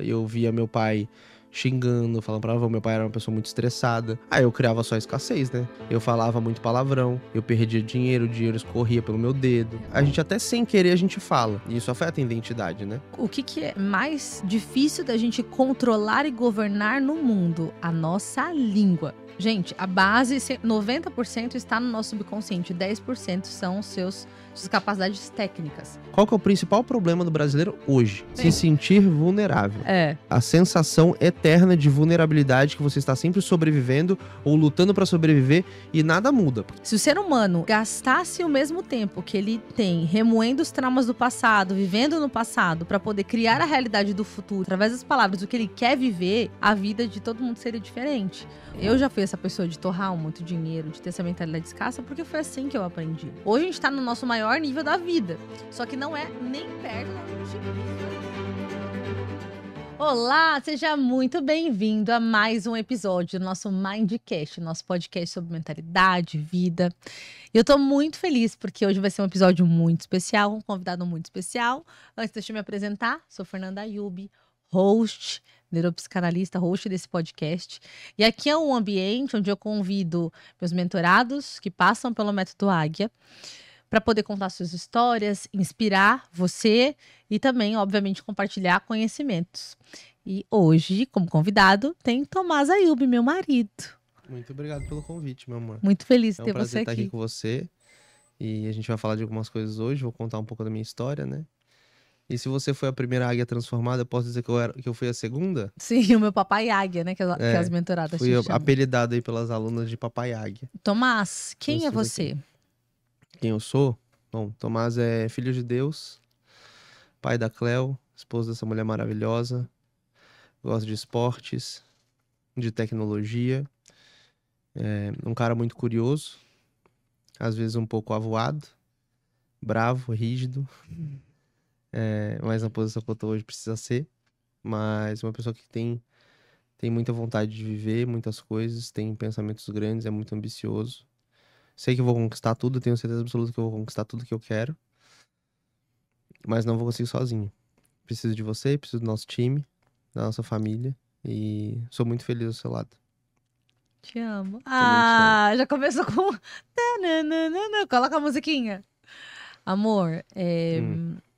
eu via meu pai xingando, falando palavrão, meu pai era uma pessoa muito estressada. Aí eu criava só escassez, né? Eu falava muito palavrão, eu perdia dinheiro, o dinheiro escorria pelo meu dedo. A gente até sem querer a gente fala, e isso afeta a identidade, né? O que é mais difícil da gente controlar e governar no mundo? A nossa língua. Gente, a base, 90% está no nosso subconsciente, 10% são suas capacidades técnicas. Qual que é o principal problema do brasileiro hoje? Sim. Se sentir vulnerável. É. A sensação eterna de vulnerabilidade que você está sempre sobrevivendo ou lutando para sobreviver e nada muda. Se o ser humano gastasse o mesmo tempo que ele tem remoendo os traumas do passado, vivendo no passado, para poder criar a realidade do futuro, através das palavras do que ele quer viver, a vida de todo mundo seria diferente. Eu já fui essa pessoa de torrar muito dinheiro, de ter essa mentalidade escassa, porque foi assim que eu aprendi. Hoje a gente tá no nosso maior nível da vida, só que não é nem perto da gente. Olá, seja muito bem-vindo a mais um episódio do nosso Mindcast, nosso podcast sobre mentalidade, vida. Eu tô muito feliz porque hoje vai ser um episódio muito especial, um convidado muito especial. Antes de eu me apresentar, sou Fernanda Ayub, host, neuropsicanalista, host desse podcast. E aqui é um ambiente onde eu convido meus mentorados que passam pelo método Águia para poder contar suas histórias, inspirar você e também, obviamente, compartilhar conhecimentos. E hoje, como convidado, tem Tomás Ayub, meu marido. Muito obrigado pelo convite, meu amor. Muito feliz de É um ter prazer você estar aqui aqui. com você. E a gente vai falar de algumas coisas hoje, vou contar um pouco da minha história, né? E se você foi a primeira águia transformada, eu posso dizer que eu fui a segunda? Sim, o meu papai águia, né? Que as mentoradas Fui te chamam. apelidado aí pelas alunas de papai águia. Tomás, quem é Isso você? daqui. Quem eu sou? Bom, Tomás é filho de Deus, pai da Cleo, esposa dessa mulher maravilhosa, gosto de esportes, de tecnologia, um cara muito curioso, às vezes um pouco avoado, bravo, rígido, mas na posição que eu tô hoje precisa ser, mas uma pessoa que tem muita vontade de viver muitas coisas, tem pensamentos grandes, é muito ambicioso. Sei que eu vou conquistar tudo, tenho certeza absoluta que eu vou conquistar tudo que eu quero, mas não vou conseguir sozinho. Preciso de você, preciso do nosso time, da nossa família, e sou muito feliz ao seu lado. Te amo. Também te amo. Já começou com... Tananana. Coloca a musiquinha. Amor,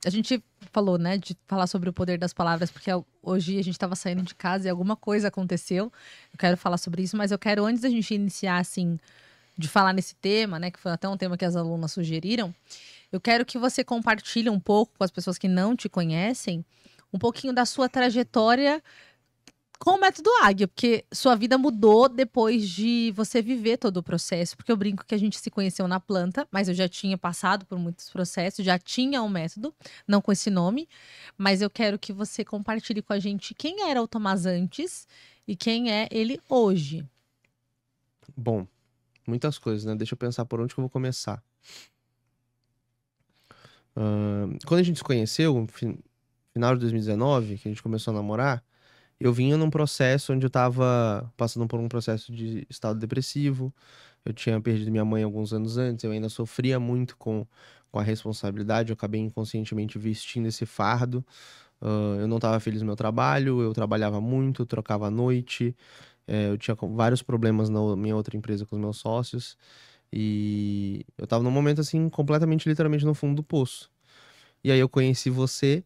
a gente falou, né, de falar sobre o poder das palavras, porque hoje a gente tava saindo de casa e alguma coisa aconteceu. Eu quero falar sobre isso, mas eu quero, antes da gente iniciar, assim, de falar nesse tema, né, que foi até um tema que as alunas sugeriram, eu quero que você compartilhe um pouco com as pessoas que não te conhecem, um pouquinho da sua trajetória com o método Águia, porque sua vida mudou depois de você viver todo o processo. Porque eu brinco que a gente se conheceu na planta, mas eu já tinha passado por muitos processos, já tinha um método, não com esse nome, mas eu quero que você compartilhe com a gente quem era o Tomás antes e quem é ele hoje. Bom, muitas coisas, né? Deixa eu pensar por onde que eu vou começar. Quando a gente se conheceu, final de 2019, que a gente começou a namorar, eu vinha num processo onde eu tava passando por um processo de estado depressivo. Eu tinha perdido minha mãe alguns anos antes, eu ainda sofria muito com a responsabilidade, eu acabei inconscientemente vestindo esse fardo. Eu não estava feliz no meu trabalho, eu trabalhava muito, trocava a noite, eu tinha vários problemas na minha outra empresa com os meus sócios. E eu tava num momento assim, completamente, literalmente no fundo do poço. E aí eu conheci você,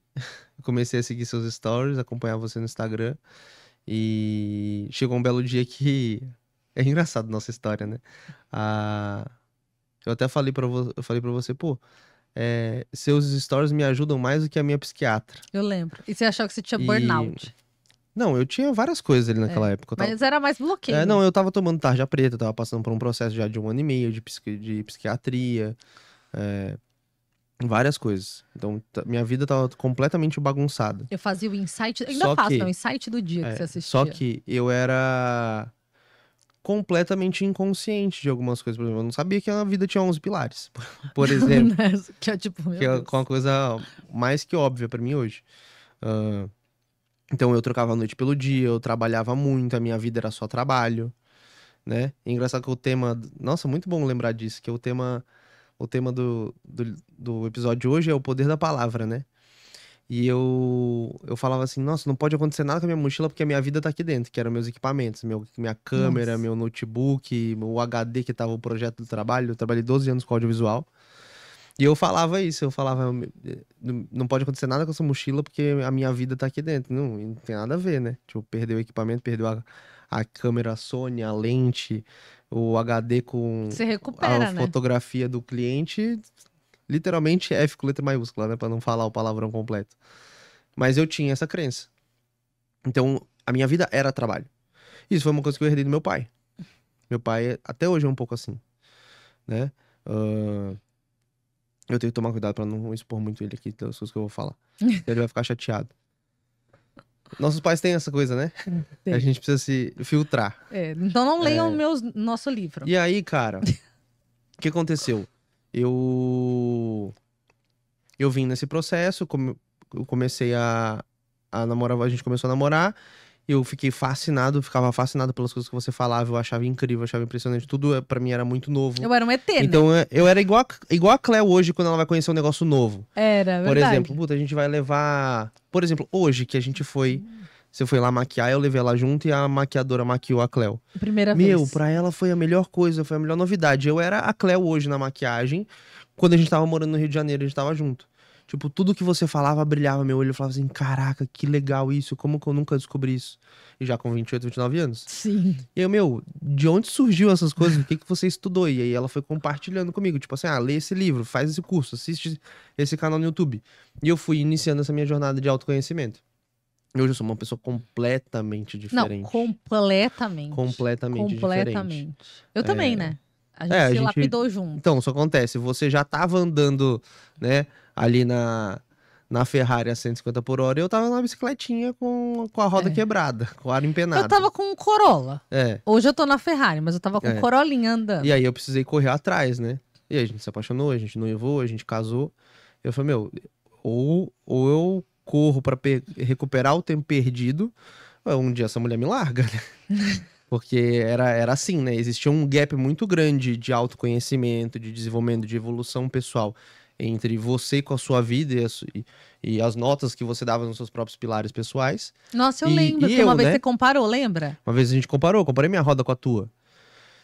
comecei a seguir seus stories, acompanhar você no Instagram. E chegou um belo dia que... É engraçado nossa história, né? Eu até falei pra você, pô, seus stories me ajudam mais do que a minha psiquiatra. Eu lembro. E você achou que você tinha E- burnout. Não, eu tinha várias coisas ali naquela época. Mas era mais bloqueio. Não, eu tava tomando tarja preta, eu tava passando por um processo já de 1 ano e meio de psiquiatria, várias coisas. Então, minha vida tava completamente bagunçada. Eu fazia o insight, ainda Só faço, que- não, o insight do dia que você assistia. Só que eu era completamente inconsciente de algumas coisas. Por exemplo, eu não sabia que a vida tinha 11 pilares, por exemplo. Que é tipo, meu Que é Deus. uma coisa mais que óbvia pra mim hoje. Então eu trocava a noite pelo dia, eu trabalhava muito, a minha vida era só trabalho, né? E engraçado que o tema... Nossa, muito bom lembrar disso, que o tema do episódio de hoje é o poder da palavra, né? E eu falava assim, nossa, não pode acontecer nada com a minha mochila porque a minha vida tá aqui dentro, que eram meus equipamentos, minha câmera, Nossa. meu notebook, o HD que tava o projeto do trabalho. Eu trabalhei 12 anos com audiovisual. E eu falava isso, eu falava, não pode acontecer nada com essa mochila porque a minha vida tá aqui dentro. Não tem nada a ver, né? Tipo, perdeu o equipamento, perdeu a câmera Sony, a lente, o HD com Você a recupera, né? fotografia do cliente, literalmente F com letra maiúscula, né? Pra não falar o palavrão completo. Mas eu tinha essa crença. Então, a minha vida era trabalho. Isso foi uma coisa que eu herdei do meu pai. Meu pai, até hoje, é um pouco assim, né? Ah, eu tenho que tomar cuidado pra não expor muito ele aqui das coisas que eu vou falar. Ele vai ficar chateado. Nossos pais têm essa coisa, né? A Tem. gente precisa se filtrar. Então não leiam nosso livro. E aí, cara, o que aconteceu? Eu vim nesse processo, eu comecei a namorar, a gente começou a namorar, eu fiquei fascinado, ficava fascinado pelas coisas que você falava, eu achava incrível, eu achava impressionante, tudo pra mim era muito novo. Eu era um ET, né? Então eu era igual a Cleo hoje quando ela vai conhecer um negócio novo. Era, Por verdade. exemplo, puta, a gente vai levar. Por exemplo, hoje que a gente foi. Você foi lá maquiar, eu levei ela junto e a maquiadora maquiou a Cleo. Primeira Meu, vez. pra ela foi a melhor coisa, foi a melhor novidade. Eu era a Cleo hoje na maquiagem, quando a gente tava morando no Rio de Janeiro, a gente tava junto. Tipo, tudo que você falava brilhava meu olho. Eu falava assim, caraca, que legal isso, como que eu nunca descobri isso? E já com 28, 29 anos. Sim. E eu, meu, de onde surgiu essas coisas? O que que você estudou? E aí ela foi compartilhando comigo, tipo assim, lê esse livro, faz esse curso, assiste esse canal no YouTube. E eu fui iniciando essa minha jornada de autoconhecimento. E hoje eu sou uma pessoa completamente Não, diferente. completamente. Completamente Completamente. Eu também, né? A gente a se gente- lapidou junto. Então, isso acontece. Você já tava andando, né, ali na Ferrari a 150 por hora, e eu tava na bicicletinha com a roda É. quebrada, com o ar empenado. Eu tava com um Corolla. É. Hoje eu tô na Ferrari, mas eu tava com um É. Corollinha andando. E aí eu precisei correr atrás, né? E aí a gente se apaixonou, a gente noivou, a gente casou. Eu falei, meu, ou eu corro pra recuperar o tempo perdido, ou um dia essa mulher me larga, né? Porque era assim, né? Existia um gap muito grande de autoconhecimento, de desenvolvimento, de evolução pessoal entre você com a sua vida e as notas que você dava nos seus próprios pilares pessoais. Nossa, eu E- lembro, e que uma eu, vez né? você comparou, lembra? Uma vez a gente comparei minha roda com a tua.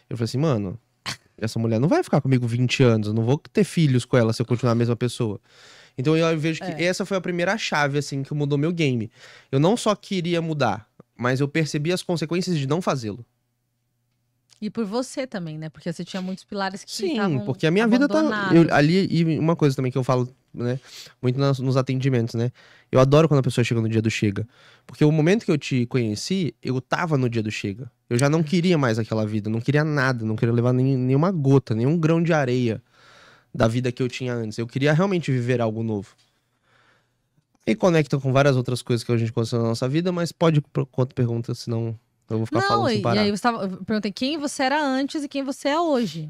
Eu falei assim, mano, essa mulher não vai ficar comigo 20 anos, eu não vou ter filhos com ela se eu continuar a mesma pessoa. Então eu vejo que essa foi a primeira chave, assim, que mudou meu game. Eu não só queria mudar, mas eu percebi as consequências de não fazê-lo. E por você também, né? Porque você tinha muitos pilares que Sim, estavam porque a minha vida tá. abandonados. Ali, e uma coisa também que eu falo, né? Muito nos atendimentos, né? Eu adoro quando a pessoa chega no dia do chega. Porque o momento que eu te conheci, eu tava no dia do chega. Eu já não queria mais aquela vida, não queria nada, não queria levar nenhuma gota, nenhum grão de areia da vida que eu tinha antes. Eu queria realmente viver algo novo. E conecta com várias outras coisas que a gente conheceu na nossa vida, mas pode quanto pergunta, senão eu vou ficar Não, falando sem e parar. aí eu perguntei quem você era antes e quem você é hoje.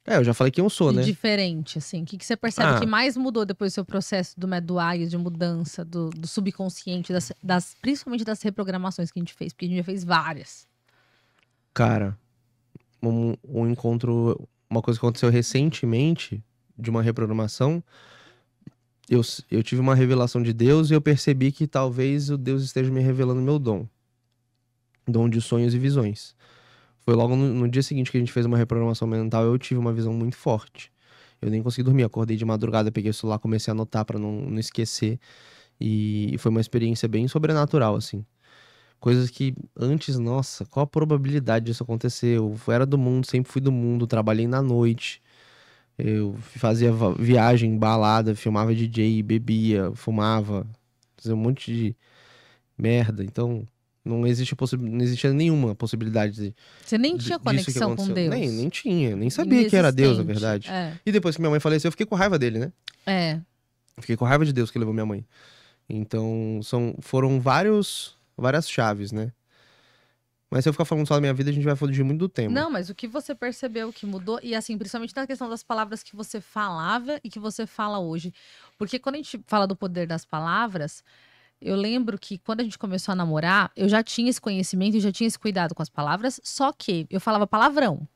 Eu já falei quem eu sou, De né? diferente, assim. O que você percebe Ah. que mais mudou depois do seu processo do Medwise, de mudança, do subconsciente, principalmente das reprogramações que a gente fez, porque a gente já fez várias. Cara, um encontro, uma coisa que aconteceu recentemente, de uma reprogramação, eu tive uma revelação de Deus e eu percebi que talvez o Deus esteja me revelando meu dom. Dom de sonhos e visões. Foi logo no dia seguinte que a gente fez uma reprogramação mental, eu tive uma visão muito forte. Eu nem consegui dormir, acordei de madrugada, peguei o celular, comecei a anotar pra não esquecer. E foi uma experiência bem sobrenatural, assim. Coisas que antes, nossa, qual a probabilidade disso acontecer? Eu era do mundo, sempre fui do mundo, trabalhei na noite. Eu fazia viagem, balada, filmava DJ, bebia, fumava, fazia um monte de merda. Então, não existia nenhuma possibilidade Você nem tinha disso que conexão com aconteceu. Deus. Nem tinha, nem sabia que era Deus, na verdade. É. E depois que minha mãe faleceu, eu fiquei com raiva dele, né? É. Fiquei com raiva de Deus que levou minha mãe. Então, foram várias chaves, né? Mas se eu ficar falando só da minha vida, a gente vai fugir muito do tema. Não, mas o que você percebeu que mudou, e assim, principalmente na questão das palavras que você falava e que você fala hoje. Porque quando a gente fala do poder das palavras, eu lembro que quando a gente começou a namorar, eu já tinha esse conhecimento e já tinha esse cuidado com as palavras, só que eu falava palavrão.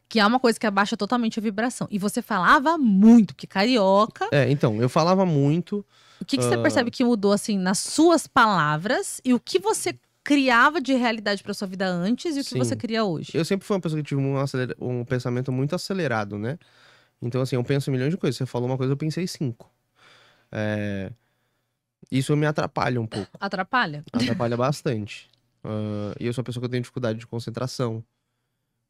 Que é uma coisa que abaixa totalmente a vibração. E você falava muito, que carioca. Então, eu falava muito. O que você percebe que mudou, assim, nas suas palavras? E o que você criava de realidade pra sua vida antes e o que você cria hoje? Eu sempre fui uma pessoa que tive um pensamento muito acelerado, né? Então, assim, eu penso em milhões de coisas. Você falou uma coisa, eu pensei 5. Isso me atrapalha um pouco. Atrapalha? Atrapalha bastante. E eu sou uma pessoa que eu tenho dificuldade de concentração.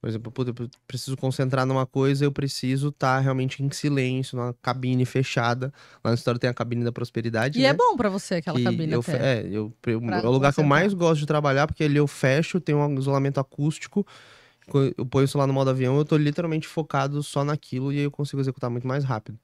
Por exemplo, eu preciso concentrar numa coisa, eu preciso estar realmente em silêncio, numa cabine fechada. Lá na história tem a cabine da prosperidade, E né? é bom pra você aquela cabine até. É o lugar que eu mais gosto de trabalhar, porque ali eu fecho, tem um isolamento acústico. Eu ponho isso lá no modo avião, eu tô literalmente focado só naquilo e aí eu consigo executar muito mais rápido.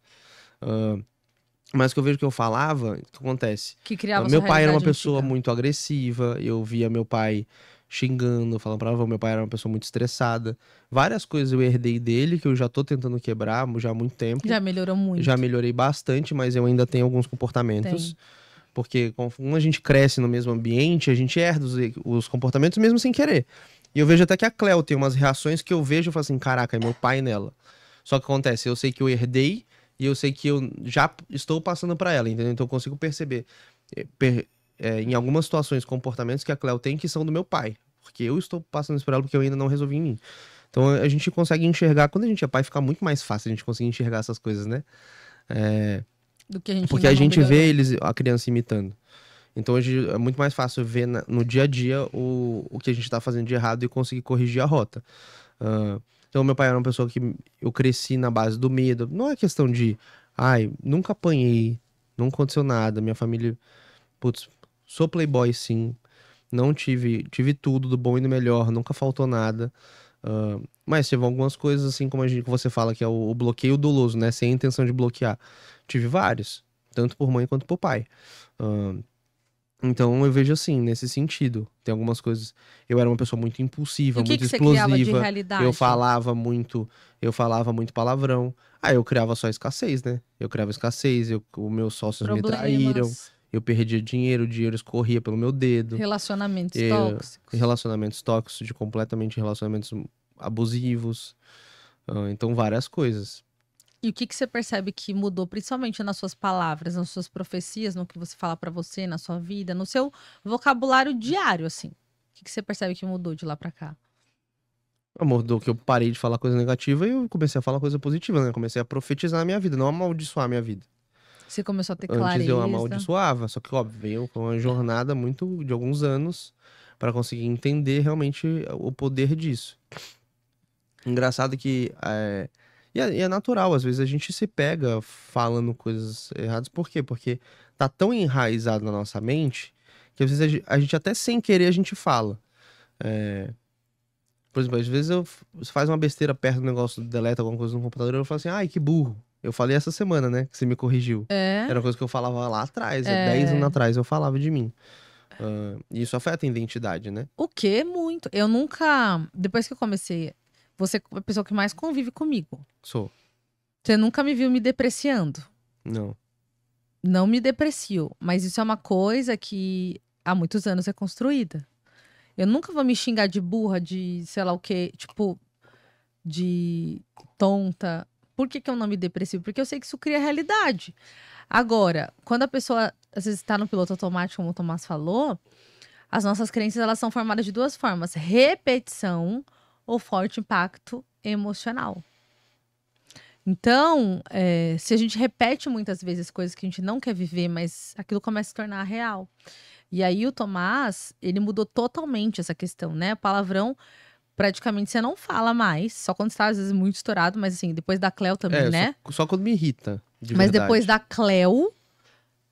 Mas o que eu vejo que eu falava, o que acontece? Que criava Meu sua pai era uma realidade pessoa antiga. muito agressiva, eu via meu pai xingando, falando pra meu pai era uma pessoa muito estressada. Várias coisas eu herdei dele que eu já tô tentando quebrar já há muito tempo. Já melhorou muito. Já melhorei bastante, mas eu ainda tenho alguns comportamentos. Porque como a gente cresce no mesmo ambiente, a gente herda os comportamentos mesmo sem querer. E eu vejo até que a Cleo tem umas reações que eu vejo e falo assim, caraca, é meu pai nela. Só que acontece, eu sei que eu herdei e eu sei que eu já estou passando pra ela, entendeu? Então eu consigo perceber em algumas situações, comportamentos que a Cleo tem que são do meu pai. Porque eu estou passando isso pra ela porque eu ainda não resolvi em mim. Então a gente consegue enxergar, quando a gente é pai, fica muito mais fácil a gente conseguir enxergar essas coisas, né? Do que a gente Porque a gente vê a criança imitando. Então hoje é muito mais fácil ver no dia a dia o que a gente tá fazendo de errado e conseguir corrigir a rota. Então meu pai era uma pessoa que eu cresci na base do medo. Não é questão de, nunca apanhei, não aconteceu nada. Minha família, putz, sou playboy sim. Não tive tudo do bom e do melhor, nunca faltou nada. Mas teve algumas coisas assim como que você fala que é o bloqueio doloso, né? Sem a intenção de bloquear. Tive vários, tanto por mãe quanto por pai. Então eu vejo assim, nesse sentido. Tem algumas coisas. Eu era uma pessoa muito impulsiva, E o que muito que você criava de explosiva. realidade? Eu falava muito palavrão. Eu criava só escassez, né? Eu criava escassez, os meus sócios me traíram. Problemas, Eu perdia dinheiro, o dinheiro escorria pelo meu dedo. relacionamentos tóxicos. Relacionamentos tóxicos, completamente relacionamentos abusivos. Então, várias coisas. E o que que você percebe que mudou, principalmente nas suas palavras, nas suas profecias, no que você fala pra você, na sua vida, no seu vocabulário diário, assim? O que que você percebe que mudou de lá pra cá? Amor, do que eu parei de falar coisa negativa e eu comecei a falar coisa positiva, né? Comecei a profetizar a minha vida, não amaldiçoar a minha vida. Você começou a ter Antes clareza. eu amaldiçoava, só que, óbvio, veio com uma jornada de alguns anos para conseguir entender realmente o poder disso. Engraçado que e é natural, às vezes a gente se pega falando coisas erradas. Por quê? Porque tá tão enraizado na nossa mente que às vezes a gente até sem querer a gente fala. Por exemplo, às vezes você faz uma besteira perto do negócio, deleta alguma coisa no computador e eu falo assim, ai, que burro. Eu falei essa semana, né, que você me corrigiu. Era uma coisa que eu falava lá atrás, 10 anos atrás eu falava de mim. E isso afeta a identidade, né? O quê? Muito. Eu nunca. Depois que eu comecei. Você é a pessoa que mais convive comigo. Sou. Você nunca me viu me depreciando. Não. Não me deprecio. Mas isso é uma coisa que há muitos anos é construída. Eu nunca vou me xingar de burra, de sei lá o quê, tipo, de tonta. Por que que eu não me deprecio? Porque eu sei que isso cria realidade. Agora, quando a pessoa, às vezes, está no piloto automático, como o Tomás falou, as nossas crenças, elas são formadas de duas formas. Repetição ou forte impacto emocional. Então, se a gente repete muitas vezes coisas que a gente não quer viver, mas aquilo começa a se tornar real. E aí o Tomás, ele mudou totalmente essa questão, né? Palavrão, praticamente você não fala mais, só quando está às vezes muito estourado, mas assim, depois da Cleo também, né? Só quando me irrita, de Mas verdade. depois da Cleo,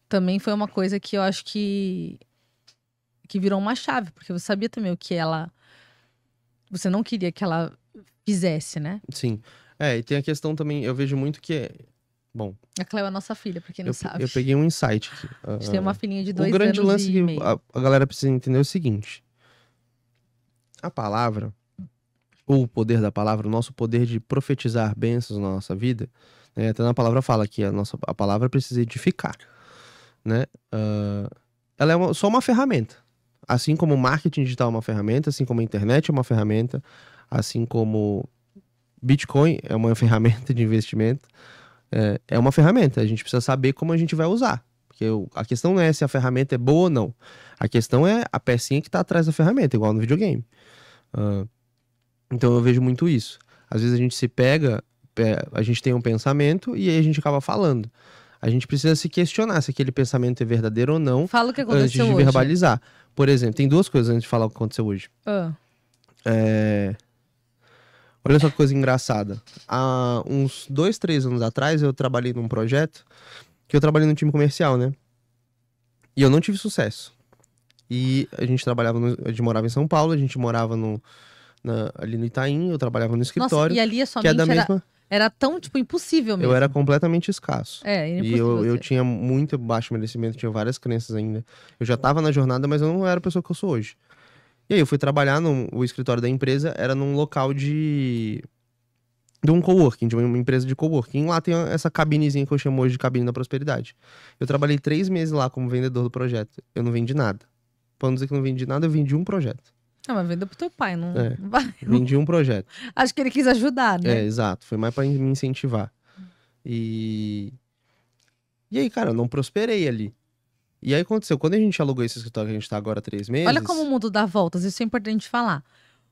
também foi uma coisa que eu acho que virou uma chave, porque você sabia também o que ela... Você não queria que ela fizesse, né? Sim. E tem a questão também, eu vejo muito que bom, A Cleo é nossa filha, pra quem não sabe. eu peguei um insight aqui. A gente tem uma filhinha de 2 O grande anos lance e que meio. a galera precisa entender é o seguinte. A palavra, ou o poder da palavra, o nosso poder de profetizar bênçãos na nossa vida, né? Até na palavra fala que a palavra precisa edificar, né? Ela é só uma ferramenta. Assim como o marketing digital é uma ferramenta, assim como a internet é uma ferramenta, assim como Bitcoin é uma ferramenta de investimento, é uma ferramenta, a gente precisa saber como a gente vai usar. Porque a questão não é se a ferramenta é boa ou não. A questão é a pecinha que está atrás da ferramenta, igual no videogame. Então eu vejo muito isso. Às vezes a gente se pega, a gente tem um pensamento e aí a gente acaba falando. A gente precisa se questionar se aquele pensamento é verdadeiro ou não. Fala o que antes aconteceu de hoje. verbalizar. Por exemplo, tem duas coisas antes de falar o que aconteceu hoje. Olha só que coisa engraçada. Há uns 2, 3 anos atrás, eu trabalhei num projeto que eu trabalhei no time comercial, né? E eu não tive sucesso. E a gente a gente morava em São Paulo, a gente morava ali no Itaim, eu trabalhava no escritório. Nossa, e ali a sua que é da mente mesma... era tão, tipo, impossível mesmo. Eu era completamente escasso. Impossível. E eu tinha muito baixo merecimento, tinha várias crenças ainda. Eu já tava na jornada, mas eu não era a pessoa que eu sou hoje. E aí eu fui trabalhar o escritório da empresa, era num local de um coworking, de uma empresa de coworking. Lá tem essa cabinezinha que eu chamo hoje de cabine da prosperidade. Eu trabalhei 3 meses lá como vendedor do projeto. Eu não vendi nada. Pra não dizer que não vendi nada, eu vendi um projeto. Mas vendeu pro teu pai, não É, vai. Vendi um projeto. Acho que ele quis ajudar, né? Exato. Foi mais pra me incentivar. E aí, cara, eu não prosperei ali. E aí aconteceu, quando a gente alugou esse escritório que a gente tá agora há 3 meses... Olha como o mundo dá voltas, isso é importante falar.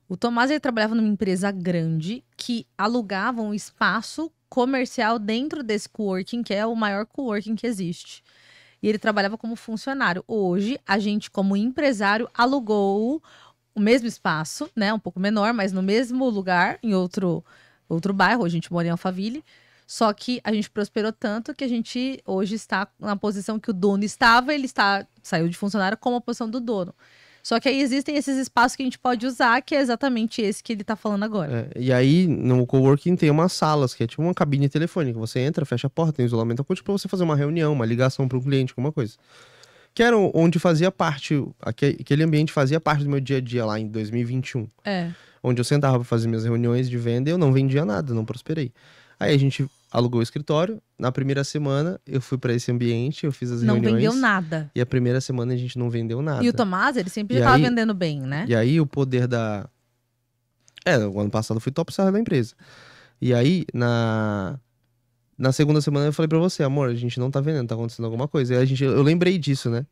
O Tomás, ele trabalhava numa empresa grande que alugava um espaço comercial dentro desse coworking, que é o maior coworking que existe. E ele trabalhava como funcionário. Hoje, a gente, como empresário, alugou o mesmo espaço, né? Um pouco menor, mas no mesmo lugar, em outro bairro. Hoje a gente mora em Alphaville. Só que a gente prosperou tanto que a gente hoje está na posição que o dono estava, saiu de funcionário como a posição do dono. Só que aí existem esses espaços que a gente pode usar, que é exatamente esse que ele tá falando agora. E aí, no coworking tem umas salas, que é tipo uma cabine telefônica. Você entra, fecha a porta, tem isolamento acústico pra você fazer uma reunião, uma ligação para um cliente, alguma coisa. Que era onde fazia parte, aquele ambiente fazia parte do meu dia a dia lá em 2021. Onde eu sentava pra fazer minhas reuniões de venda e eu não vendia nada, não prosperei. Aí a gente alugou o escritório. Na primeira semana, eu fui pra esse ambiente, eu fiz as reuniões. Não vendeu nada. E a primeira semana a gente não vendeu nada. E o Tomás, ele sempre já tava vendendo bem, né? E aí o poder o ano passado eu fui top seller da empresa. E aí, na segunda semana eu falei pra você, amor, a gente não tá vendendo, tá acontecendo alguma coisa. E eu lembrei disso, né?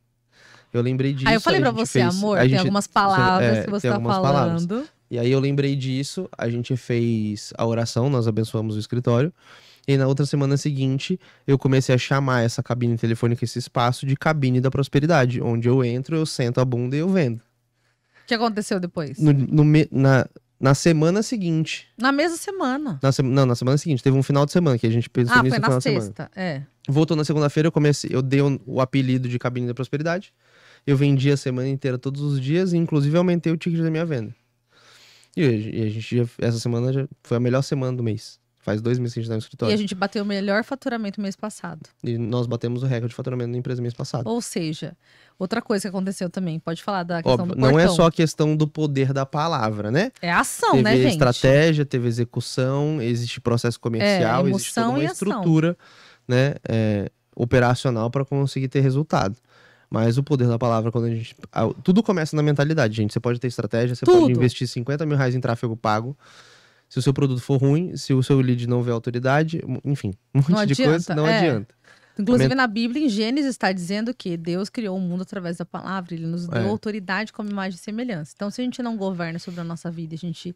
Eu lembrei disso. Aí eu falei pra você, amor, tem algumas palavras que você tá falando. Palavras. E aí eu lembrei disso, a gente fez a oração, nós abençoamos o escritório. E na outra semana seguinte, eu comecei a chamar essa cabine telefônica, esse espaço, de cabine da prosperidade. Onde eu entro, eu sento a bunda e eu vendo. O que aconteceu depois? Na semana seguinte. Na mesma semana. Na semana seguinte. Teve um final de semana que a gente pensou nisso no final de semana. foi na sexta, Voltou na segunda-feira, eu dei o apelido de cabine da prosperidade. Eu vendi a semana inteira, todos os dias, e inclusive aumentei o ticket da minha venda. E a gente essa semana já foi a melhor semana do mês. Faz 2 meses que a gente tá no escritório. E a gente bateu o melhor faturamento mês passado. E nós batemos o recorde de faturamento da empresa mês passado. Ou seja, outra coisa que aconteceu também, pode falar da questão do portão. Não é só a questão do poder da palavra, né? É ação, né, gente? Teve estratégia, teve execução, existe processo comercial, existe toda uma estrutura, né, operacional para conseguir ter resultado. Mas o poder da palavra, quando a gente... Tudo começa na mentalidade, gente. Você pode ter estratégia, você pode investir 50 mil reais em tráfego pago. Se o seu produto for ruim, se o seu lead não vê autoridade, enfim, um monte de coisa, não adianta. Inclusive na Bíblia, em Gênesis, está dizendo que Deus criou o mundo através da palavra. Ele nos deu autoridade como imagem e semelhança. Então, se a gente não governa sobre a nossa vida, a gente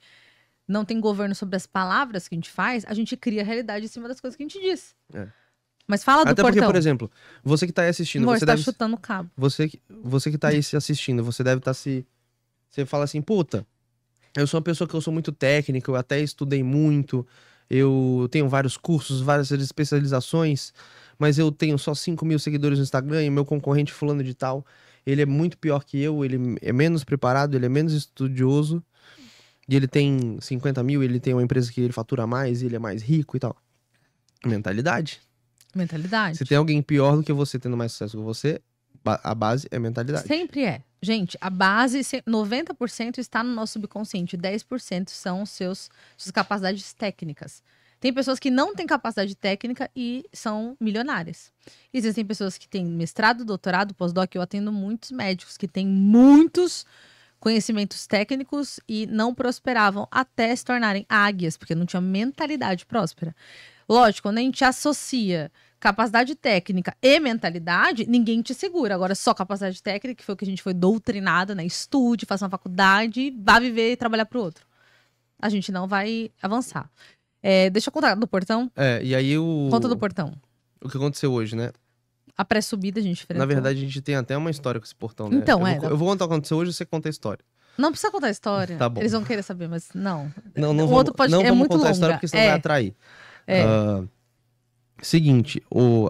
não tem governo sobre as palavras que a gente faz, a gente cria a realidade em cima das coisas que a gente diz. Mas fala do portão. Até porque, por exemplo, você que tá aí assistindo... Amor, você tá chutando o cabo. Você que tá aí assistindo, você deve estar se... Você fala assim, puta, eu sou uma pessoa que eu sou muito técnica, eu até estudei muito, eu tenho vários cursos, várias especializações, mas eu tenho só 5 mil seguidores no Instagram e meu concorrente fulano de tal, ele é muito pior que eu, ele é menos preparado, ele é menos estudioso, e ele tem 50 mil, ele tem uma empresa que ele fatura mais, e ele é mais rico e tal. Mentalidade. Se tem alguém pior do que você, tendo mais sucesso que você, a base é mentalidade. Sempre é. Gente, a base, 90% está no nosso subconsciente, 10% são suas capacidades técnicas. Tem pessoas que não têm capacidade técnica e são milionárias. Existem pessoas que têm mestrado, doutorado, pós-doc. Eu atendo muitos médicos que têm muitos conhecimentos técnicos e não prosperavam até se tornarem águias, porque não tinha mentalidade próspera. Lógico, quando a gente associa capacidade técnica e mentalidade, ninguém te segura. Agora, só capacidade técnica, que foi o que a gente foi doutrinado, né? Estude, faça uma faculdade, vá viver e trabalhar pro outro. A gente não vai avançar. Deixa eu contar do portão. E aí Conta do portão. O que aconteceu hoje, né? A pré-subida a gente enfrentou. Na verdade, a gente tem até uma história com esse portão, né? Então, eu vou contar o que aconteceu hoje e você conta a história. Não precisa contar a história. Tá bom. Eles vão querer saber, mas não. Não O outro podcast vamos muito contar a longa. história porque senão vai atrair. Seguinte,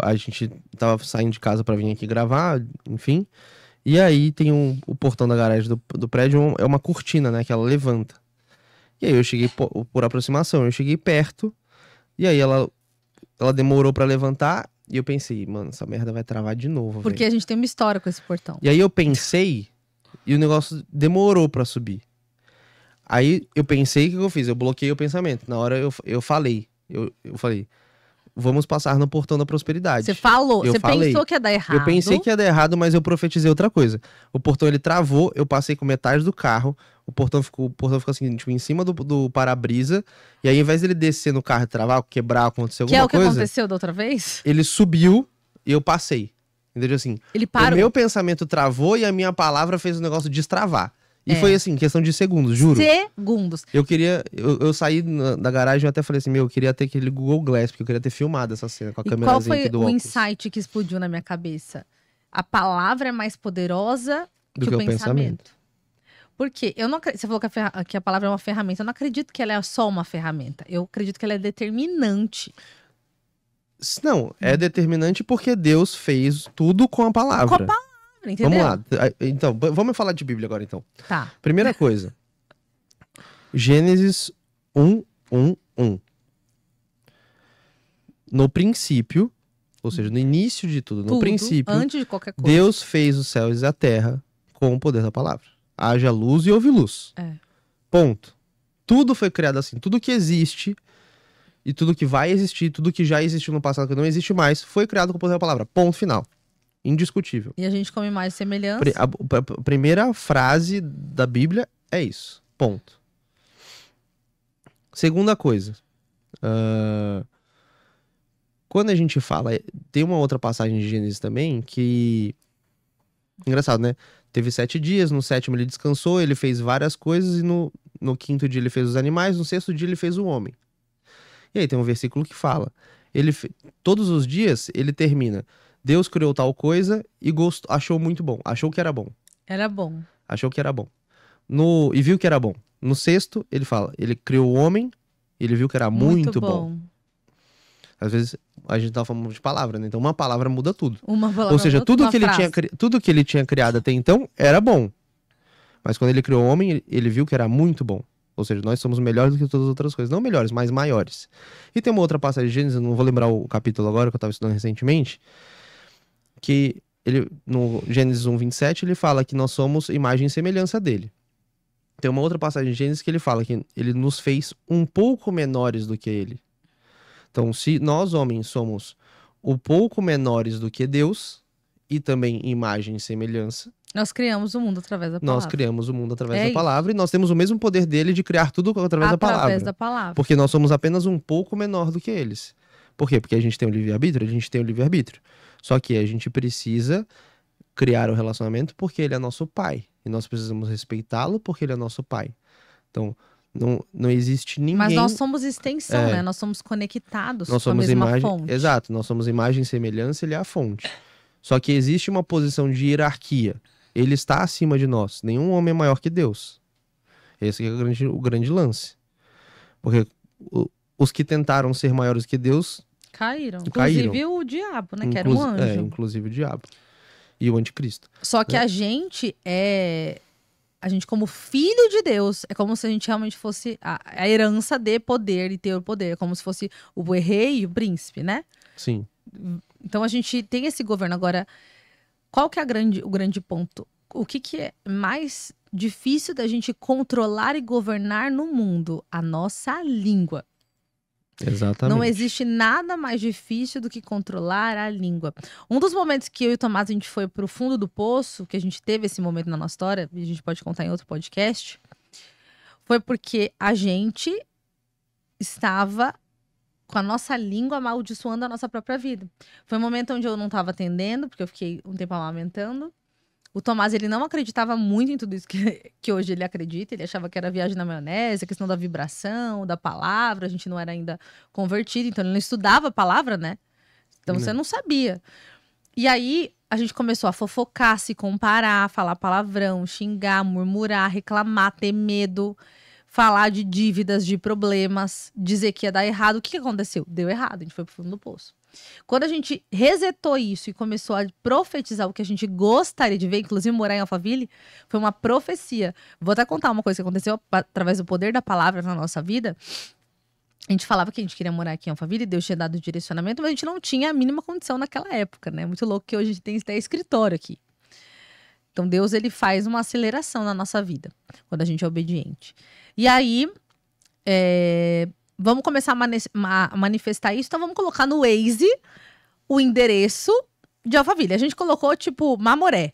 a gente tava saindo de casa pra vir aqui gravar, enfim. E aí tem o portão da garagem do prédio, é uma cortina, né? Que ela levanta. E aí eu cheguei por aproximação, eu cheguei perto. E aí ela demorou pra levantar. E eu pensei, mano, essa merda vai travar de novo. Porque a gente tem uma história com esse portão. E aí eu pensei, e o negócio demorou pra subir. Aí eu pensei, o que eu fiz? Eu bloqueei o pensamento. Na hora eu falei. Eu falei, vamos passar no portão da prosperidade. Você falou, você pensou que ia dar errado. Eu pensei que ia dar errado, mas eu profetizei outra coisa. O portão, ele travou, eu passei com metade do carro, o portão ficou assim, tipo, em cima do para-brisa, e aí, ao invés dele descer no carro e travar, quebrar, acontecer alguma coisa... Que é o que aconteceu da outra vez? Ele subiu e eu passei. Entendeu? Assim, ele parou. O meu pensamento travou e a minha palavra fez o negócio destravar. E foi assim, questão de segundos, juro. Segundos. Eu saí da garagem e até falei assim, eu queria ter aquele Google Glass, porque eu queria ter filmado essa cena com a câmerazinha aqui do óculos. Qual foi o insight que explodiu na minha cabeça? A palavra é mais poderosa do que o pensamento. Por quê? Você falou que a palavra é uma ferramenta. Eu não acredito que ela é só uma ferramenta. Eu acredito que ela é determinante. Não, é determinante porque Deus fez tudo com a palavra. Com a palavra, entendeu? Vamos lá. Então, vamos falar de Bíblia agora, então. Tá. Primeira coisa. Gênesis 1:1:1. No princípio, ou seja, no início de tudo, no princípio, antes de qualquer coisa, Deus fez os céus e a terra com o poder da palavra. Haja luz e houve luz. Ponto. Tudo foi criado assim. Tudo que existe e tudo que vai existir, tudo que já existiu no passado que não existe mais, foi criado com o poder da palavra. Ponto final. Indiscutível. E a gente come mais semelhança. A primeira frase da Bíblia é isso. Ponto. Segunda coisa. Quando a gente fala... Tem uma outra passagem de Gênesis também que... Engraçado, né? Teve 7 dias, no 7º ele descansou, ele fez várias coisas e no 5º dia ele fez os animais, no 6º dia ele fez o homem. E aí tem um versículo que fala, todos os dias ele termina, Deus criou tal coisa e achou muito bom, achou que era bom. Era bom. Achou que era bom. E viu que era bom. No 6º ele fala, ele criou o homem, ele viu que era muito bom. Às vezes a gente tá falando de palavra, né? Então uma palavra muda tudo. Ou seja, tudo que ele tinha criado até então era bom. Mas quando ele criou o homem, ele viu que era muito bom. Ou seja, nós somos melhores do que todas as outras coisas. Não melhores, mas maiores. E tem uma outra passagem de Gênesis, não vou lembrar o capítulo agora, que eu estava estudando recentemente, que no Gênesis 1:27, ele fala que nós somos imagem e semelhança dele. Tem uma outra passagem de Gênesis que ele fala que ele nos fez um pouco menores do que ele. Então, se nós, homens, somos um pouco menores do que Deus, e também imagem e semelhança... Nós criamos o mundo através da palavra. Nós criamos o mundo através da palavra e nós temos o mesmo poder dele de criar tudo através da palavra. Através da palavra. Porque nós somos apenas um pouco menor do que eles. Por quê? Porque a gente tem o livre-arbítrio? A gente tem o livre-arbítrio. Só que a gente precisa criar o relacionamento porque ele é nosso pai. E nós precisamos respeitá-lo porque ele é nosso pai. Então, não existe ninguém... Mas nós somos extensão, né? Nós somos conectados nós com a mesma fonte. Exato. Nós somos imagem e semelhança, ele é a fonte. Só que existe uma posição de hierarquia. Ele está acima de nós. Nenhum homem é maior que Deus. Esse é o grande lance. Porque os que tentaram ser maiores que Deus... Caíram. Inclusive o diabo, né? Que era um anjo. Inclusive o diabo. E o anticristo. Só que a gente como filho de Deus, é como se a gente realmente fosse a herança de poder e ter o poder. É como se fosse o rei e o príncipe, né? Sim. Então a gente tem esse governo. Agora... Qual que é o grande ponto? O que é mais difícil da gente controlar e governar no mundo? A nossa língua. Exatamente. Não existe nada mais difícil do que controlar a língua. Um dos momentos que eu e o Tomás, a gente foi pro fundo do poço, que a gente teve esse momento na nossa história, e a gente pode contar em outro podcast, foi porque a gente estava com a nossa língua amaldiçoando a nossa própria vida. Foi um momento onde eu não estava atendendo, porque eu fiquei um tempo amamentando. O Tomás, ele não acreditava muito em tudo isso que hoje ele acredita. Ele achava que era viagem na maionese, a questão da vibração, da palavra. A gente não era ainda convertido, então ele não estudava a palavra, né? Então você não sabia. E aí a gente começou a fofocar, se comparar, falar palavrão, xingar, murmurar, reclamar, ter medo, falar de dívidas, de problemas, dizer que ia dar errado. O que aconteceu? Deu errado, a gente foi pro fundo do poço. Quando a gente resetou isso e começou a profetizar o que a gente gostaria de ver, inclusive morar em Alphaville, foi uma profecia. Vou até contar uma coisa que aconteceu através do poder da palavra na nossa vida. A gente falava que a gente queria morar aqui em Alphaville, Deus tinha dado o direcionamento, mas a gente não tinha a mínima condição naquela época, né? Muito louco que hoje a gente tem até escritório aqui. Então Deus, ele faz uma aceleração na nossa vida, quando a gente é obediente. E aí, vamos começar a manifestar isso, então vamos colocar no Waze o endereço de Alphaville. A gente colocou, tipo, Mamoré.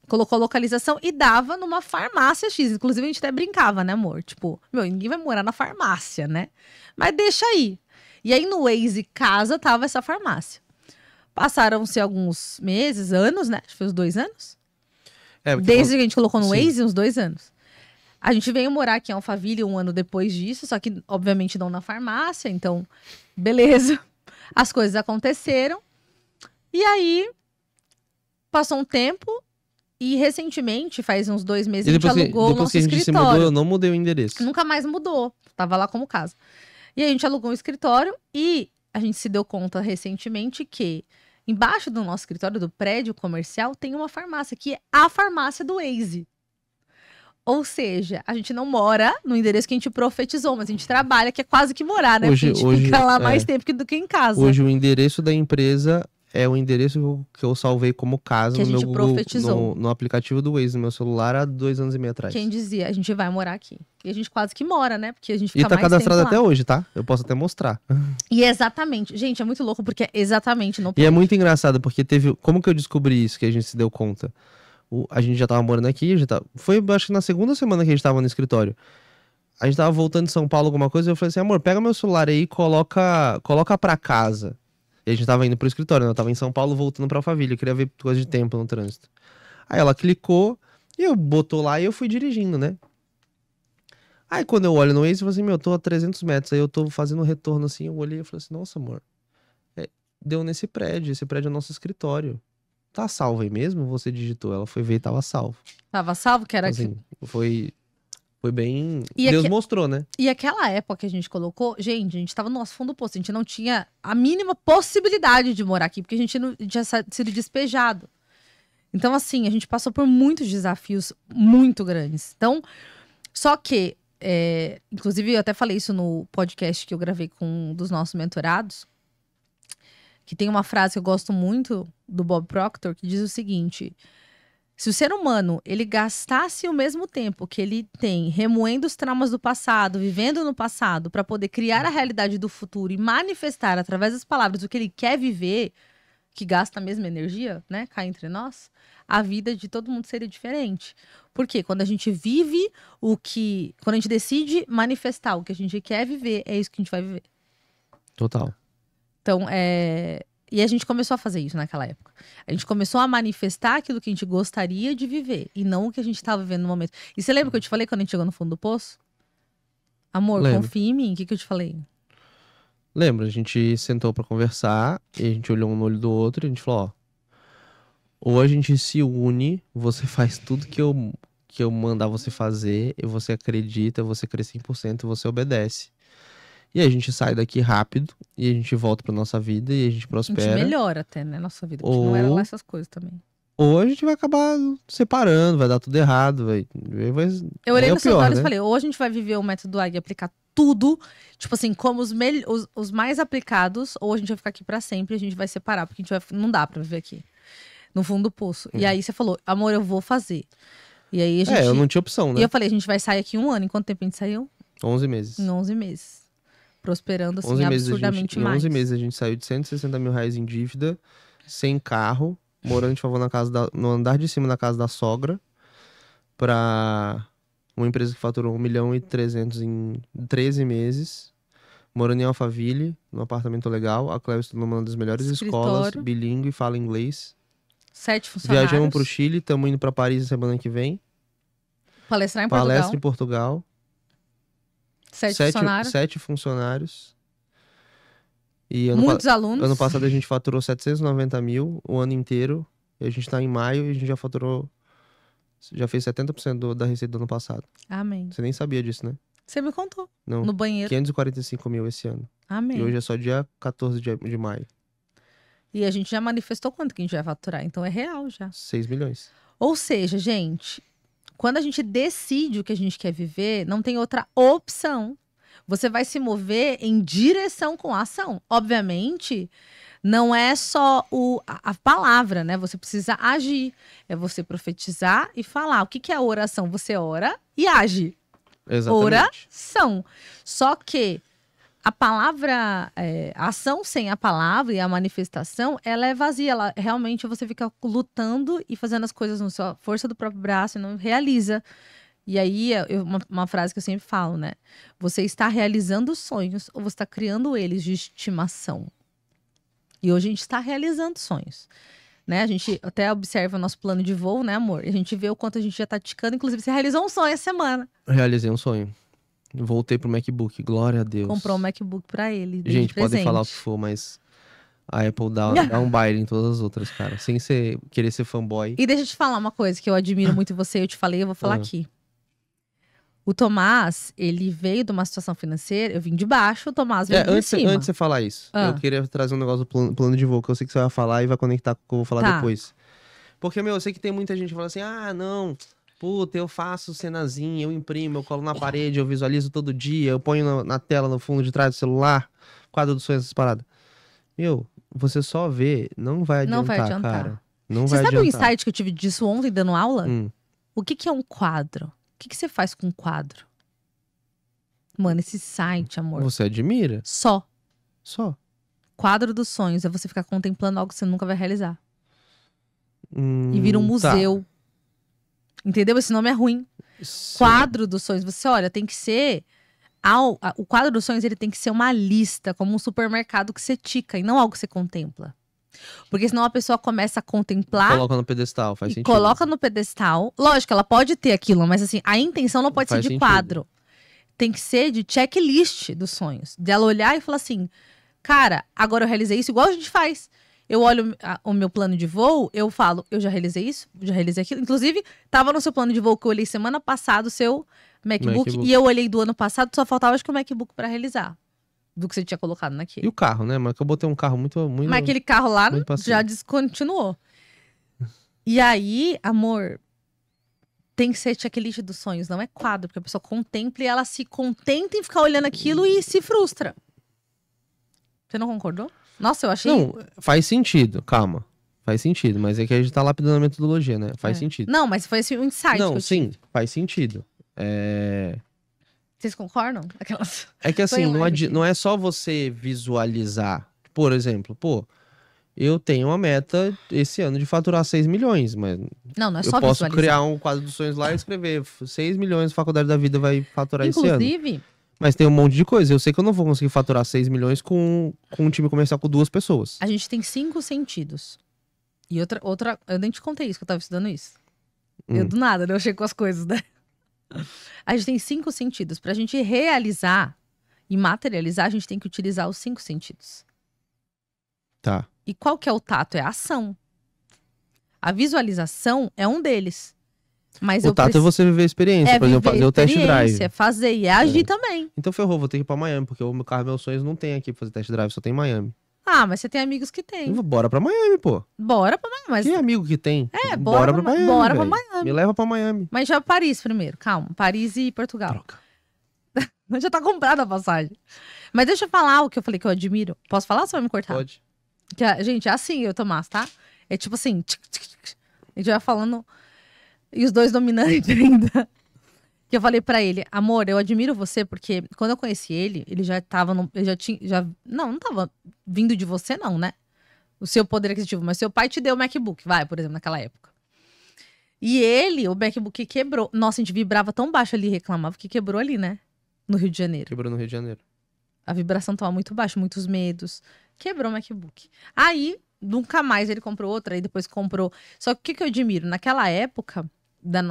Colocou a localização e dava numa farmácia X. Inclusive, a gente até brincava, né, amor? Tipo, ninguém vai morar na farmácia, né? Mas deixa aí. E aí, no Waze casa, tava essa farmácia. Passaram-se alguns meses, anos, né? Acho que foi uns 2 anos. Desde que a gente colocou no Waze, uns 2 anos. A gente veio morar aqui em Alphaville 1 ano depois disso, só que, obviamente, não na farmácia. Então, beleza. As coisas aconteceram. E aí, passou um tempo. E recentemente, faz uns 2 meses, a gente alugou o nosso escritório. Depois que a gente se mudou, eu não mudei o endereço. Nunca mais mudou. Tava lá como casa. E aí a gente alugou um escritório e a gente se deu conta recentemente que embaixo do nosso escritório, do prédio comercial, tem uma farmácia, que é a farmácia do Waze. Ou seja, a gente não mora no endereço que a gente profetizou, mas a gente trabalha, que é quase que morar, né? Porque a gente fica lá mais tempo do que em casa. Hoje o endereço da empresa é o endereço que eu salvei como casa no meu Google, no aplicativo do Waze, no meu celular, há 2 anos e meio atrás. Quem dizia, a gente vai morar aqui. E a gente quase que mora, né? Porque a gente fica mais tempo lá. E tá cadastrado até lá. hoje, tá? Eu posso até mostrar. E exatamente. Gente, é muito louco, porque é exatamente no ponto. E é muito engraçado, porque teve... Como que eu descobri isso, que a gente se deu conta? A gente já tava morando aqui, foi acho que na segunda semana que a gente tava no escritório. A gente tava voltando de São Paulo, alguma coisa, e eu falei assim, amor, pega meu celular aí e coloca pra casa. E a gente tava indo pro escritório, né? Eu tava em São Paulo voltando pra Alphaville. Eu queria ver coisa de tempo no trânsito. Aí ela clicou e eu botou lá e eu fui dirigindo, né? Aí quando eu olho no Waze, eu falei assim, eu tô a 300 metros. Aí eu tô fazendo um retorno assim, eu olhei e falei assim, nossa, amor. Deu nesse prédio, esse prédio é o nosso escritório. Tá salvo aí mesmo? Você digitou. Ela foi ver e tava salvo. Tava salvo? Que era assim, foi bem... Deus mostrou, né? E aquela época que a gente colocou, gente, a gente tava no nosso fundo do poço, a gente não tinha a mínima possibilidade de morar aqui, porque a gente não tinha sido despejado. Então, assim, a gente passou por muitos desafios muito grandes. Então, só que, inclusive, eu até falei isso no podcast que eu gravei com um dos nossos mentorados, que tem uma frase que eu gosto muito, do Bob Proctor, que diz o seguinte... Se o ser humano, ele gastasse o mesmo tempo que ele tem remoendo os traumas do passado, vivendo no passado, para poder criar a realidade do futuro e manifestar através das palavras o que ele quer viver, que gasta a mesma energia, né, cá entre nós, a vida de todo mundo seria diferente. Porque quando a gente vive quando a gente decide manifestar o que a gente quer viver, é isso que a gente vai viver. Total. Então, E a gente começou a fazer isso naquela época. A gente começou a manifestar aquilo que a gente gostaria de viver. E não o que a gente estava vivendo no momento. E você lembra que eu te falei quando a gente chegou no fundo do poço? Amor, confia em mim. O que eu te falei? Lembra, a gente sentou pra conversar. E a gente olhou um no olho do outro. E a gente falou, ou a gente se une. Você faz tudo que eu mandar você fazer. E você acredita, você cresce 100%. E você obedece. E a gente sai daqui rápido, e a gente volta pra nossa vida, e a gente prospera. A gente melhora até, né, nossa vida, porque não era lá essas coisas também. Ou a gente vai acabar separando, vai dar tudo errado, Eu olhei no seus olhos e falei, ou a gente vai viver o método Águia e aplicar tudo, tipo assim, como os mais aplicados, ou a gente vai ficar aqui pra sempre e a gente vai separar, porque não dá pra viver aqui, no fundo do poço. E aí você falou, amor, eu vou fazer. E aí a gente... eu não tinha opção, né? E eu falei, a gente vai sair aqui 1 ano. Em quanto tempo a gente saiu? 11 meses. Em 11 meses. prosperando assim 11 meses absurdamente em mais. 11 meses a gente saiu de 160 mil reais em dívida, sem carro, morando de favor no andar de cima da casa da sogra, pra uma empresa que faturou 1.300.000 em 13 meses, morando em Alphaville, num apartamento legal. A Cléo estuda numa das melhores escolas, Escritório. bilíngue, fala inglês. 7 funcionários. Viajamos pro Chile, estamos indo pra Paris na semana que vem. Palestrar em Palestra Portugal. em Portugal. 7 funcionários. 7 funcionários. E Muitos alunos. ano passado a gente faturou 790 mil o ano inteiro. E a gente tá em maio e a gente já faturou. Já fez 70% da receita do ano passado. Amém. Você nem sabia disso, né? Você me contou. Não. No banheiro. 545 mil esse ano. Amém. E hoje é só dia 14 de maio. E a gente já manifestou quanto que a gente vai faturar. Então é real já. 6 milhões. Ou seja, gente, quando a gente decide o que a gente quer viver, não tem outra opção. Você vai se mover em direção com a ação. Obviamente, não é só a palavra, né? Você precisa agir. É você profetizar e falar. O que é a oração? Você ora e age. Exatamente. Oração. Só que a palavra, a ação sem a palavra e a manifestação, ela é vazia. Ela, realmente você fica lutando e fazendo as coisas na sua força do próprio braço e não realiza. E aí, uma frase que eu sempre falo, né? Você está realizando os sonhos ou você está criando eles de estimação? E hoje a gente está realizando sonhos. Né? A gente até observa o nosso plano de voo, né, amor? E a gente vê o quanto a gente já tá ticando. Inclusive, você realizou um sonho essa semana. Realizei um sonho. Voltei pro MacBook, glória a Deus. Comprou um MacBook pra ele. Gente, podem falar o que for, mas a Apple dá um baile em todas as outras, cara. Sem querer ser fanboy. E deixa eu te falar uma coisa que eu admiro muito em você, eu te falei, eu vou falar aqui. O Tomás, ele veio de uma situação financeira, eu vim de baixo, o Tomás veio de cima. Antes de você falar isso, eu queria trazer um negócio do plano de voo, que eu sei que você vai falar e vai conectar com o que eu vou falar depois. Porque, eu sei que tem muita gente que fala assim, não, puta, eu faço cenazinha, eu imprimo, eu colo na parede, eu visualizo todo dia, eu ponho na tela, no fundo de trás do celular, quadro dos sonhos, essas paradas. Você só vê, não vai adiantar, cara. Não vai adiantar. Você sabe o insight que eu tive disso ontem, dando aula? O que é um quadro? O que você faz com um quadro? Mano, esse site, amor. Você admira? Só. Quadro dos sonhos é você ficar contemplando algo que você nunca vai realizar. E vira um museu. Tá. Entendeu? Esse nome é ruim. Sim. Quadro dos sonhos. Você olha, tem que ser... O quadro dos sonhos, ele tem que ser uma lista, como um supermercado que você tica, e não algo que você contempla. Porque senão a pessoa começa a contemplar... Coloca no pedestal, faz sentido. Coloca no pedestal. Lógico, ela pode ter aquilo, mas assim, a intenção não pode ser de quadro. Tem que ser de checklist dos sonhos. De ela olhar e falar assim, cara, agora eu realizei isso, igual a gente faz. Eu olho o meu plano de voo, eu falo, eu já realizei isso, já realizei aquilo. Inclusive, tava no seu plano de voo que eu olhei semana passada, o seu MacBook. E eu olhei do ano passado, só faltava acho que o MacBook pra realizar. Do que você tinha colocado naquele. E o carro, né? Mas que eu botei um carro muito... Mas aquele carro lá já descontinuou. E aí, amor, tem que ser checklist dos sonhos, não é quadro. Porque a pessoa contempla e ela se contenta em ficar olhando aquilo e se frustra. Você não concordou? Nossa, eu achei... Não, faz sentido, calma. Faz sentido, mas é que a gente tá lapidando a metodologia, né? Faz sentido. Não, mas foi esse um insight que eu tive. Faz sentido. Vocês concordam? Aquelas... É que assim, não é só você visualizar. Por exemplo, eu tenho uma meta esse ano de faturar 6 milhões, mas não é só eu posso visualizar. criar um quadro dos sonhos lá e escrever 6 milhões a Faculdade da Vida vai faturar esse ano. Inclusive... Mas tem um monte de coisa. Eu sei que eu não vou conseguir faturar 6 milhões com um time comercial com 2 pessoas. A gente tem 5 sentidos. E outra, eu nem te contei isso, que eu tava estudando isso. Eu do nada, né? Eu chego com as coisas, né? A gente tem 5 sentidos. Pra gente realizar e materializar, a gente tem que utilizar os 5 sentidos. Tá. E qual que é o tato? É a ação. A visualização é um deles. Mas o tato é você viver a experiência, por exemplo, fazer o test drive. É fazer e agir também. Então ferrou, vou ter que ir pra Miami, porque o meu carro, meus sonhos não tem aqui pra fazer test drive, só tem em Miami. Ah, mas você tem amigos que tem. Bora pra Miami, pô. Bora pra Miami. Mas... Que amigo que tem? Bora pra Miami. Bora pra Miami. Me leva pra Miami. Mas já Paris primeiro, calma. Paris e Portugal. Troca. Já tá comprada a passagem. Mas deixa eu falar o que eu falei que eu admiro. Posso falar ou você vai me cortar? Pode. Gente, é assim, eu, Tomás, tá? É tipo assim, a gente vai falando... E os dois dominantes ainda. Que eu falei pra ele, amor, eu admiro você porque quando eu conheci ele, ele já tava, ele já tinha, não tava vindo de você não, né? O seu poder aquisitivo, mas seu pai te deu o MacBook, vai, por exemplo, naquela época. E ele, o MacBook quebrou. Nossa, a gente vibrava tão baixo ali, reclamava que quebrou ali, né? No Rio de Janeiro. Quebrou no Rio de Janeiro. A vibração tava muito baixa, muitos medos. Quebrou o MacBook. Aí, nunca mais ele comprou outra, aí depois comprou. Só que o que eu admiro? Naquela época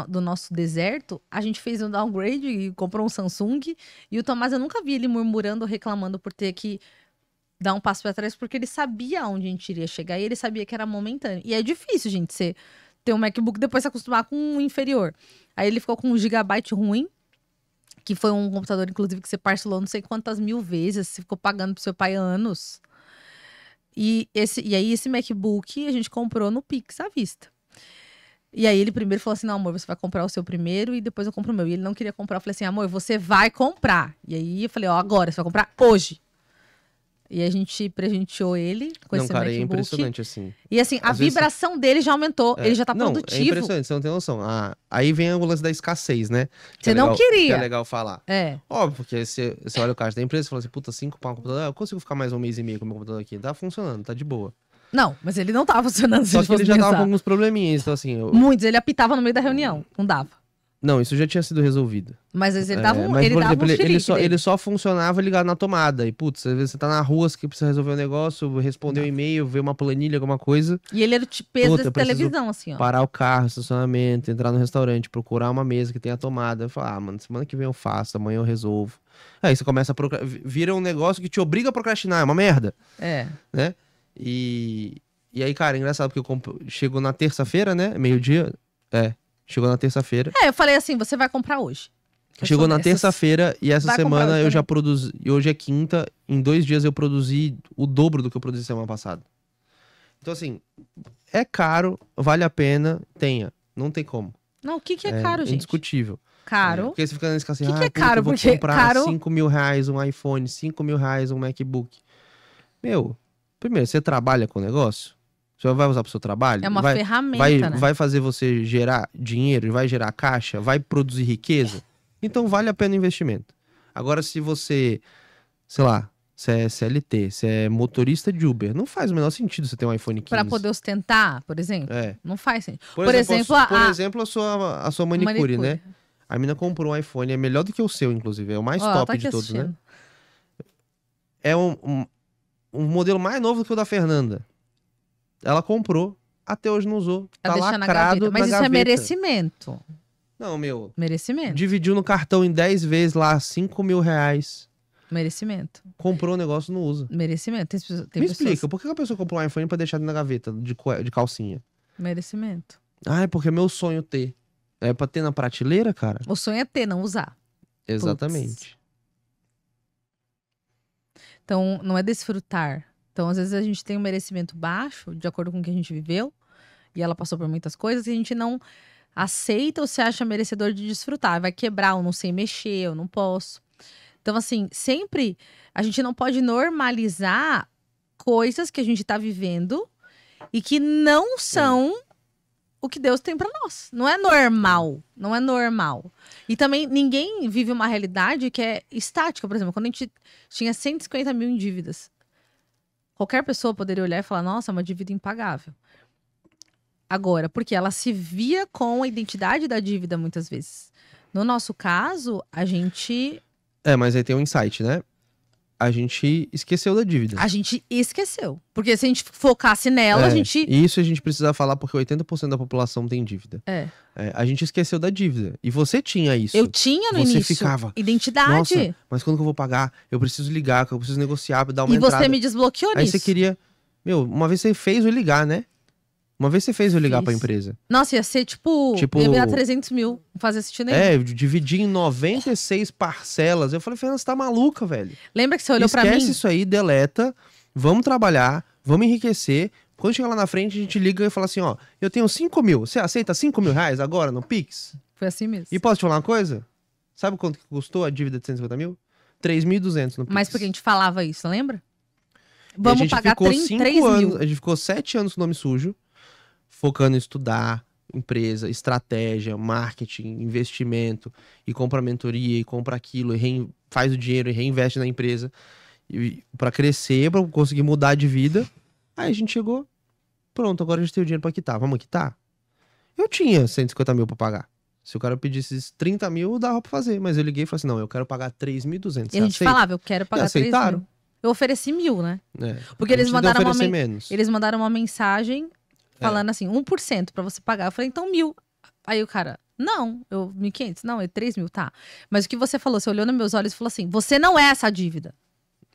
do nosso deserto, a gente fez um downgrade e comprou um Samsung. E o Tomás, eu nunca vi ele murmurando ou reclamando por ter que dar um passo para trás, porque ele sabia onde a gente iria chegar e ele sabia que era momentâneo. E é difícil, gente, você ter um MacBook e depois se acostumar com um inferior. Aí ele ficou com um gigabyte ruim, que foi um computador, inclusive, que você parcelou não sei quantas mil vezes, você ficou pagando pro seu pai anos. E aí esse MacBook a gente comprou no Pix à vista. E aí ele primeiro falou assim, não, amor, você vai comprar o seu primeiro e depois eu compro o meu. E ele não queria comprar, eu falei assim, amor, você vai comprar. E aí eu falei, ó, agora, você vai comprar hoje. E a gente presenteou ele com esse cara, MacBook. é impressionante, assim. E assim, a vibração dele já aumentou, ele já tá não, produtivo. É impressionante, você não tem noção. Aí vem o lance da escassez, né? Você não queria. Que é legal falar. É. Óbvio, porque você olha o caixa da empresa e fala assim, puta, 5 pau no computador, eu consigo ficar mais um mês e meio com o meu computador aqui. Tá funcionando, tá de boa. Não, mas ele não tava funcionando. Só que ele já tava com alguns probleminhas, então assim... Muitos, ele apitava no meio da reunião, não dava. Não, isso já tinha sido resolvido. Mas às vezes ele dava mas, ele por dava exemplo, um ele só funcionava ligado na tomada. E, putz, às vezes você tá na rua, você precisa resolver um negócio, responder um e-mail, ver uma planilha, alguma coisa. E ele era o peso da televisão, assim, ó. Parar o carro, estacionamento, entrar no restaurante, procurar uma mesa que tenha tomada. Falar, mano, semana que vem eu faço, amanhã eu resolvo. Aí você começa a vira um negócio que te obriga a procrastinar, é uma merda. É. Né? E aí, cara, é engraçado, porque chegou na terça-feira, né? Meio-dia. Chegou na terça-feira. Eu falei assim, você vai comprar hoje. Chegou na terça-feira e essa semana eu já produzi. E hoje é quinta, em 2 dias eu produzi o dobro do que eu produzi semana passada. Então, assim, é caro, vale a pena, tenha. Não tem como. Não, o que é caro, gente? É indiscutível. Caro. Porque você fica nesse assim, que é caro? eu vou porque comprar caro... 5 mil reais um iPhone, 5 mil reais um MacBook. Meu, primeiro, você trabalha com o negócio? Você vai usar pro seu trabalho? É uma ferramenta, né? Vai fazer você gerar dinheiro, vai gerar caixa, vai produzir riqueza? Então vale a pena o investimento. Agora, se você, sei lá, se é CLT, se é motorista de Uber, não faz o menor sentido você ter um iPhone 15. Pra poder ostentar, por exemplo? Não faz sentido. Por exemplo, a sua manicure, né? A mina comprou um iPhone, é melhor do que o seu, inclusive. É o mais top de todos, né? É um modelo mais novo que o da Fernanda. Ela comprou, até hoje não usou. Tá lacrado na gaveta. Mas isso é merecimento. Não, meu. Merecimento. Dividiu no cartão em 10 vezes lá, 5 mil reais. Merecimento. Comprou o negócio, não usa. Merecimento. Me explica, por que a pessoa comprou um iPhone pra deixar na gaveta de calcinha? Merecimento. É porque é meu sonho ter. É pra ter na prateleira, cara? O sonho é ter, não usar. Exatamente. Então, não é desfrutar. Então, às vezes a gente tem um merecimento baixo, de acordo com o que a gente viveu, e ela passou por muitas coisas, e a gente não aceita ou se acha merecedor de desfrutar. Vai quebrar, eu não sei mexer, eu não posso. Então, assim, sempre a gente não pode normalizar coisas que a gente tá vivendo e que não são o que Deus tem pra nós. Não é normal. Não é normal. E também ninguém vive uma realidade que é estática. Por exemplo, quando a gente tinha 150 mil em dívidas, qualquer pessoa poderia olhar e falar, nossa, é uma dívida impagável. Agora, porque ela se via com a identidade da dívida muitas vezes. No nosso caso, a gente... mas aí tem um insight, né? A gente esqueceu da dívida. A gente esqueceu. Porque se a gente focasse nela, a gente... Isso a gente precisa falar porque 80% da população tem dívida. A gente esqueceu da dívida. E você tinha isso. Eu tinha no início. Você ficava... Identidade. Nossa, mas quando que eu vou pagar? Eu preciso ligar, eu preciso negociar, dar uma entrada. E você me desbloqueou Aí nisso. você queria... Meu, uma vez você fez eu ligar, né? Uma vez você fez eu ligar pra empresa. Nossa, ia ser tipo ia virar 300 mil. Não fazia sentido nenhum. Dividir em 96 parcelas. Eu falei, Fernanda, você tá maluca, velho. Lembra que você olhou pra mim? Esquece isso aí, deleta. Vamos trabalhar, vamos enriquecer. Quando chegar lá na frente, a gente liga e fala assim, ó, eu tenho 5 mil. Você aceita 5 mil reais agora no Pix? Foi assim mesmo. E posso te falar uma coisa? Sabe quanto que custou a dívida de 150 mil? 3.200 no Pix. Mas porque a gente falava isso, lembra? Vamos pagar 3 mil. A gente ficou 7 anos com o nome sujo, focando em estudar, empresa, estratégia, marketing, investimento, e compra mentoria, e compra aquilo, e faz o dinheiro e reinveste na empresa para crescer, para conseguir mudar de vida. Aí a gente chegou, pronto, agora a gente tem o dinheiro para quitar. Vamos quitar? Eu tinha 150 mil para pagar. Se o cara pedisse 30 mil, dava pra fazer. Mas eu liguei e falei assim, não, eu quero pagar 3.200. E a gente falava, eu quero pagar 3 aceitaram. mil. Eu ofereci 1.000, né? É. Porque eles menos. mandaram uma mensagem falando assim, 1% pra você pagar. Eu falei, então 1.000. Aí o cara, não, 1.500. Não, é 3.000, tá. Mas o que você falou, você olhou nos meus olhos e falou assim, você não é essa dívida.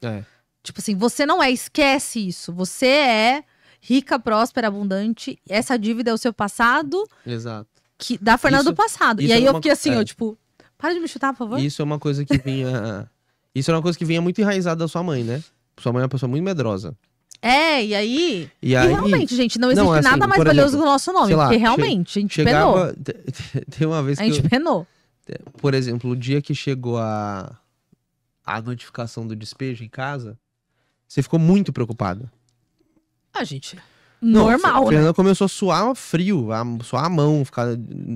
É. Tipo assim, você não é, esquece isso. Você é rica, próspera, abundante. Essa dívida é o seu passado. Exato. Da Fernanda do passado. E aí eu fiquei assim, é. eu tipo, para de me chutar, por favor. Isso é uma coisa que vinha... Isso é uma coisa que vinha muito enraizada da sua mãe, né? Sua mãe é uma pessoa muito medrosa. E aí realmente, gente, não existe assim, nada mais valioso do nosso nome. Porque realmente, a gente penou. Tem uma vez que a gente penou. Por exemplo, o dia que chegou a notificação do despejo em casa, você ficou muito preocupada. Gente... Normal, a Fernanda começou a suar frio, a suar a mão,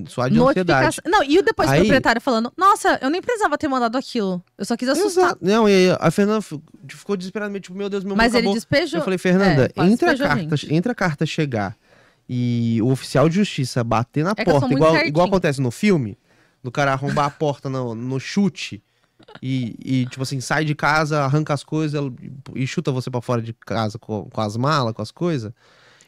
suar de ansiedade. Não, e depois o proprietário falando, nossa, eu nem precisava ter mandado aquilo. Eu só quis assustar. Exato. Não, e aí a Fernanda ficou desesperada, tipo, meu Deus, meu Mas acabou. ele despejou. Eu falei, Fernanda, entre a carta chegar e o oficial de justiça bater na porta, igual acontece no filme, do cara arrombar a porta no chute e, tipo assim, sai de casa, arranca as coisas e chuta você pra fora de casa com as malas, com as coisas.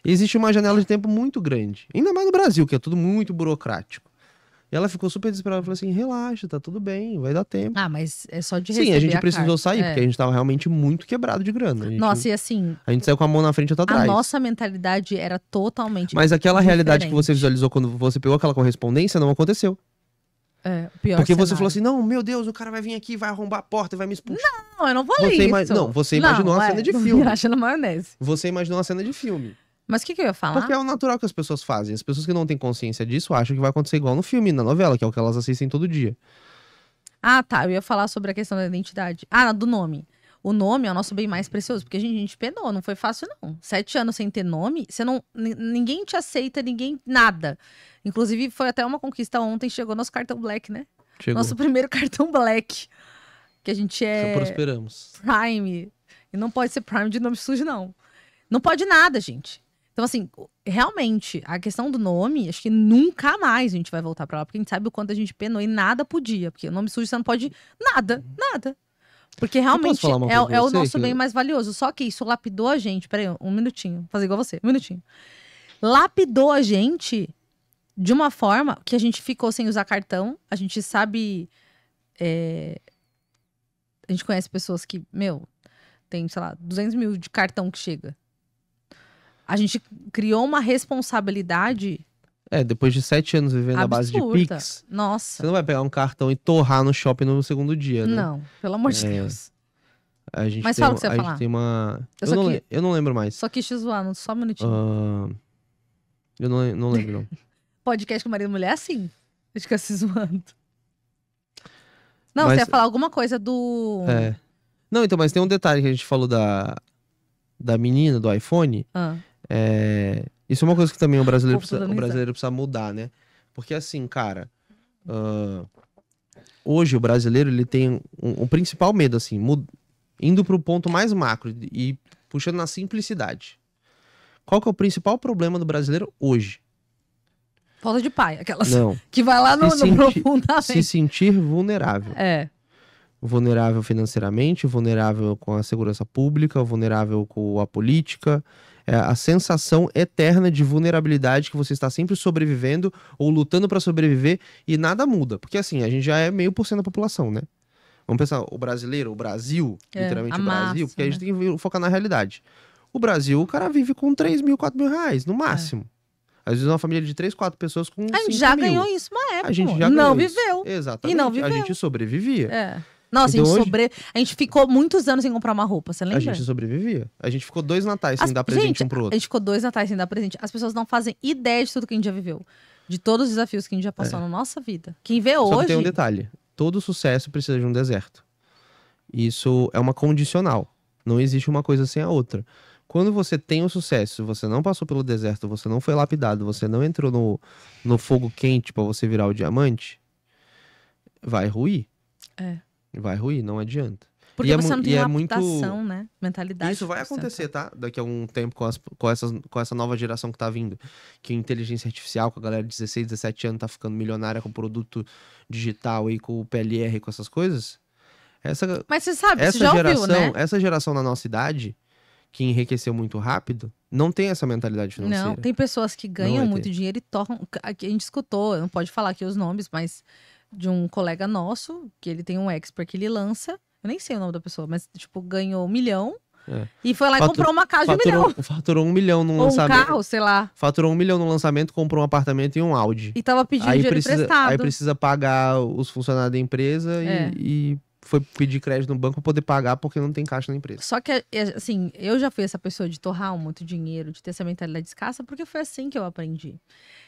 Existe uma janela de tempo muito grande. Ainda mais no Brasil, que é tudo muito burocrático. E ela ficou super desesperada. Falou assim, relaxa, tá tudo bem, vai dar tempo. Mas é só de receber. Sim, a gente precisou sair, porque a gente tava realmente muito quebrado de grana. Nossa, e assim... A gente saiu com a mão na frente e outra atrás. A nossa mentalidade era totalmente Mas aquela diferente. realidade que você visualizou quando você pegou aquela correspondência não aconteceu. Pior porque cenário. você falou assim, não, meu Deus, o cara vai vir aqui, vai arrombar a porta e vai me expulsar. Não, eu não falei isso. Não, você imaginou uma cena de filme. Achando maionese. Você imaginou uma cena de filme. Mas o que eu ia falar? Porque é o natural que as pessoas fazem. As pessoas que não têm consciência disso acham que vai acontecer igual no filme, na novela, que é o que elas assistem todo dia. Tá. Eu ia falar sobre a questão da identidade. Do nome. O nome é o nosso bem mais precioso. Porque a gente penou, não foi fácil, não. 7 anos sem ter nome, ninguém te aceita, nada. Inclusive, foi até uma conquista ontem, chegou nosso cartão Black, né? Chegou. Nosso primeiro cartão Black. Que a gente é... Já prosperamos. Prime. E não pode ser Prime de nome sujo, não. Não pode nada, gente. Então, assim, realmente, a questão do nome, acho que nunca mais a gente vai voltar pra lá, porque a gente sabe o quanto a gente penou e nada podia. Porque o nome sujo você não pode nada. Porque realmente é o nosso bem mais valioso. Só que isso lapidou a gente. Peraí, um minutinho. Vou fazer igual você, um minutinho. Lapidou a gente de uma forma que a gente ficou sem usar cartão. A gente sabe... A gente conhece pessoas que, tem, sei lá, 200 mil de cartão que chega. A gente criou uma responsabilidade... depois de 7 anos vivendo à base de Pix... Nossa. Você não vai pegar um cartão e torrar no shopping no segundo dia, né? Não, pelo amor de Deus. Mas fala o que você ia falar. Tem uma... Eu não lembro mais. Só quis te zoar, só um minutinho. Eu não lembro, não. Podcast com marido e mulher é assim. A gente fica se zoando. Não, você ia falar alguma coisa do... Não, então, mas tem um detalhe que a gente falou da menina, do iPhone. Isso é uma coisa que também o brasileiro precisa mudar, né? Porque assim, cara, hoje o brasileiro ele tem um principal medo, assim, indo pro ponto mais macro e puxando na simplicidade. Qual que é o principal problema do brasileiro hoje? Falta de pai, aquelas Não. Que vai lá no profundamente. Se sentir vulnerável. Vulnerável financeiramente, vulnerável com a segurança pública, vulnerável com a política. A sensação eterna de vulnerabilidade que você está sempre sobrevivendo ou lutando para sobreviver e nada muda. Porque assim, a gente já é meio por cento da população, né? Vamos pensar, o brasileiro, o Brasil, literalmente o Brasil, porque a gente tem que focar na realidade. O Brasil, o cara vive com 3 mil, 4 mil reais, no máximo. Às vezes uma família de 3, 4 pessoas com 5 mil. A gente já ganhou isso uma época. A gente já não ganhou viveu. Isso. Exatamente. E não viveu. A gente sobrevivia. Nossa, então, a gente ficou muitos anos sem comprar uma roupa, você lembra? A gente sobrevivia. A gente ficou 2 natais sem dar presente um pro outro. A gente ficou 2 natais sem dar presente. As pessoas não fazem ideia de tudo que a gente já viveu. De todos os desafios que a gente já passou na nossa vida. Quem vê hoje... Só que tem um detalhe. Todo sucesso precisa de um deserto. Isso é uma condicional. Não existe uma coisa sem a outra. quando você tem o sucesso, você não passou pelo deserto, você não foi lapidado, você não entrou no fogo quente pra você virar o diamante, vai ruir. É. Vai ruir, não adianta. Porque E é você mu- não tem e é adaptação, muito- né? Mentalidade. Isso vai acontecer, tá? Daqui a um tempo com essa nova geração que tá vindo. Que a inteligência artificial, com a galera de 16, 17 anos, tá ficando milionária com produto digital e com o PLR, com essas coisas. Mas você sabe, você Essa já geração, ouviu, né? essa geração na nossa idade, que enriqueceu muito rápido, não tem essa mentalidade financeira. Não, tem pessoas que Não ganham vai muito ter. dinheiro e torram. Aqui a gente escutou, não pode falar aqui os nomes, mas de um colega nosso, que ele tem um expert que ele lança. Eu nem sei o nome da pessoa, mas, tipo, ganhou 1 milhão É. e foi lá e Fatu- comprou uma casa de 1 milhão. Faturou 1 milhão num Ou um lançamento. carro, sei lá. Faturou 1 milhão no lançamento, comprou um apartamento e um Audi. E tava pedindo dinheiro emprestado. Aí precisa pagar os funcionários da empresa É. e foi pedir crédito no banco pra poder pagar porque não tem caixa na empresa. Só que, assim, eu já fui essa pessoa de torrar muito dinheiro, de ter essa mentalidade escassa, porque foi assim que eu aprendi.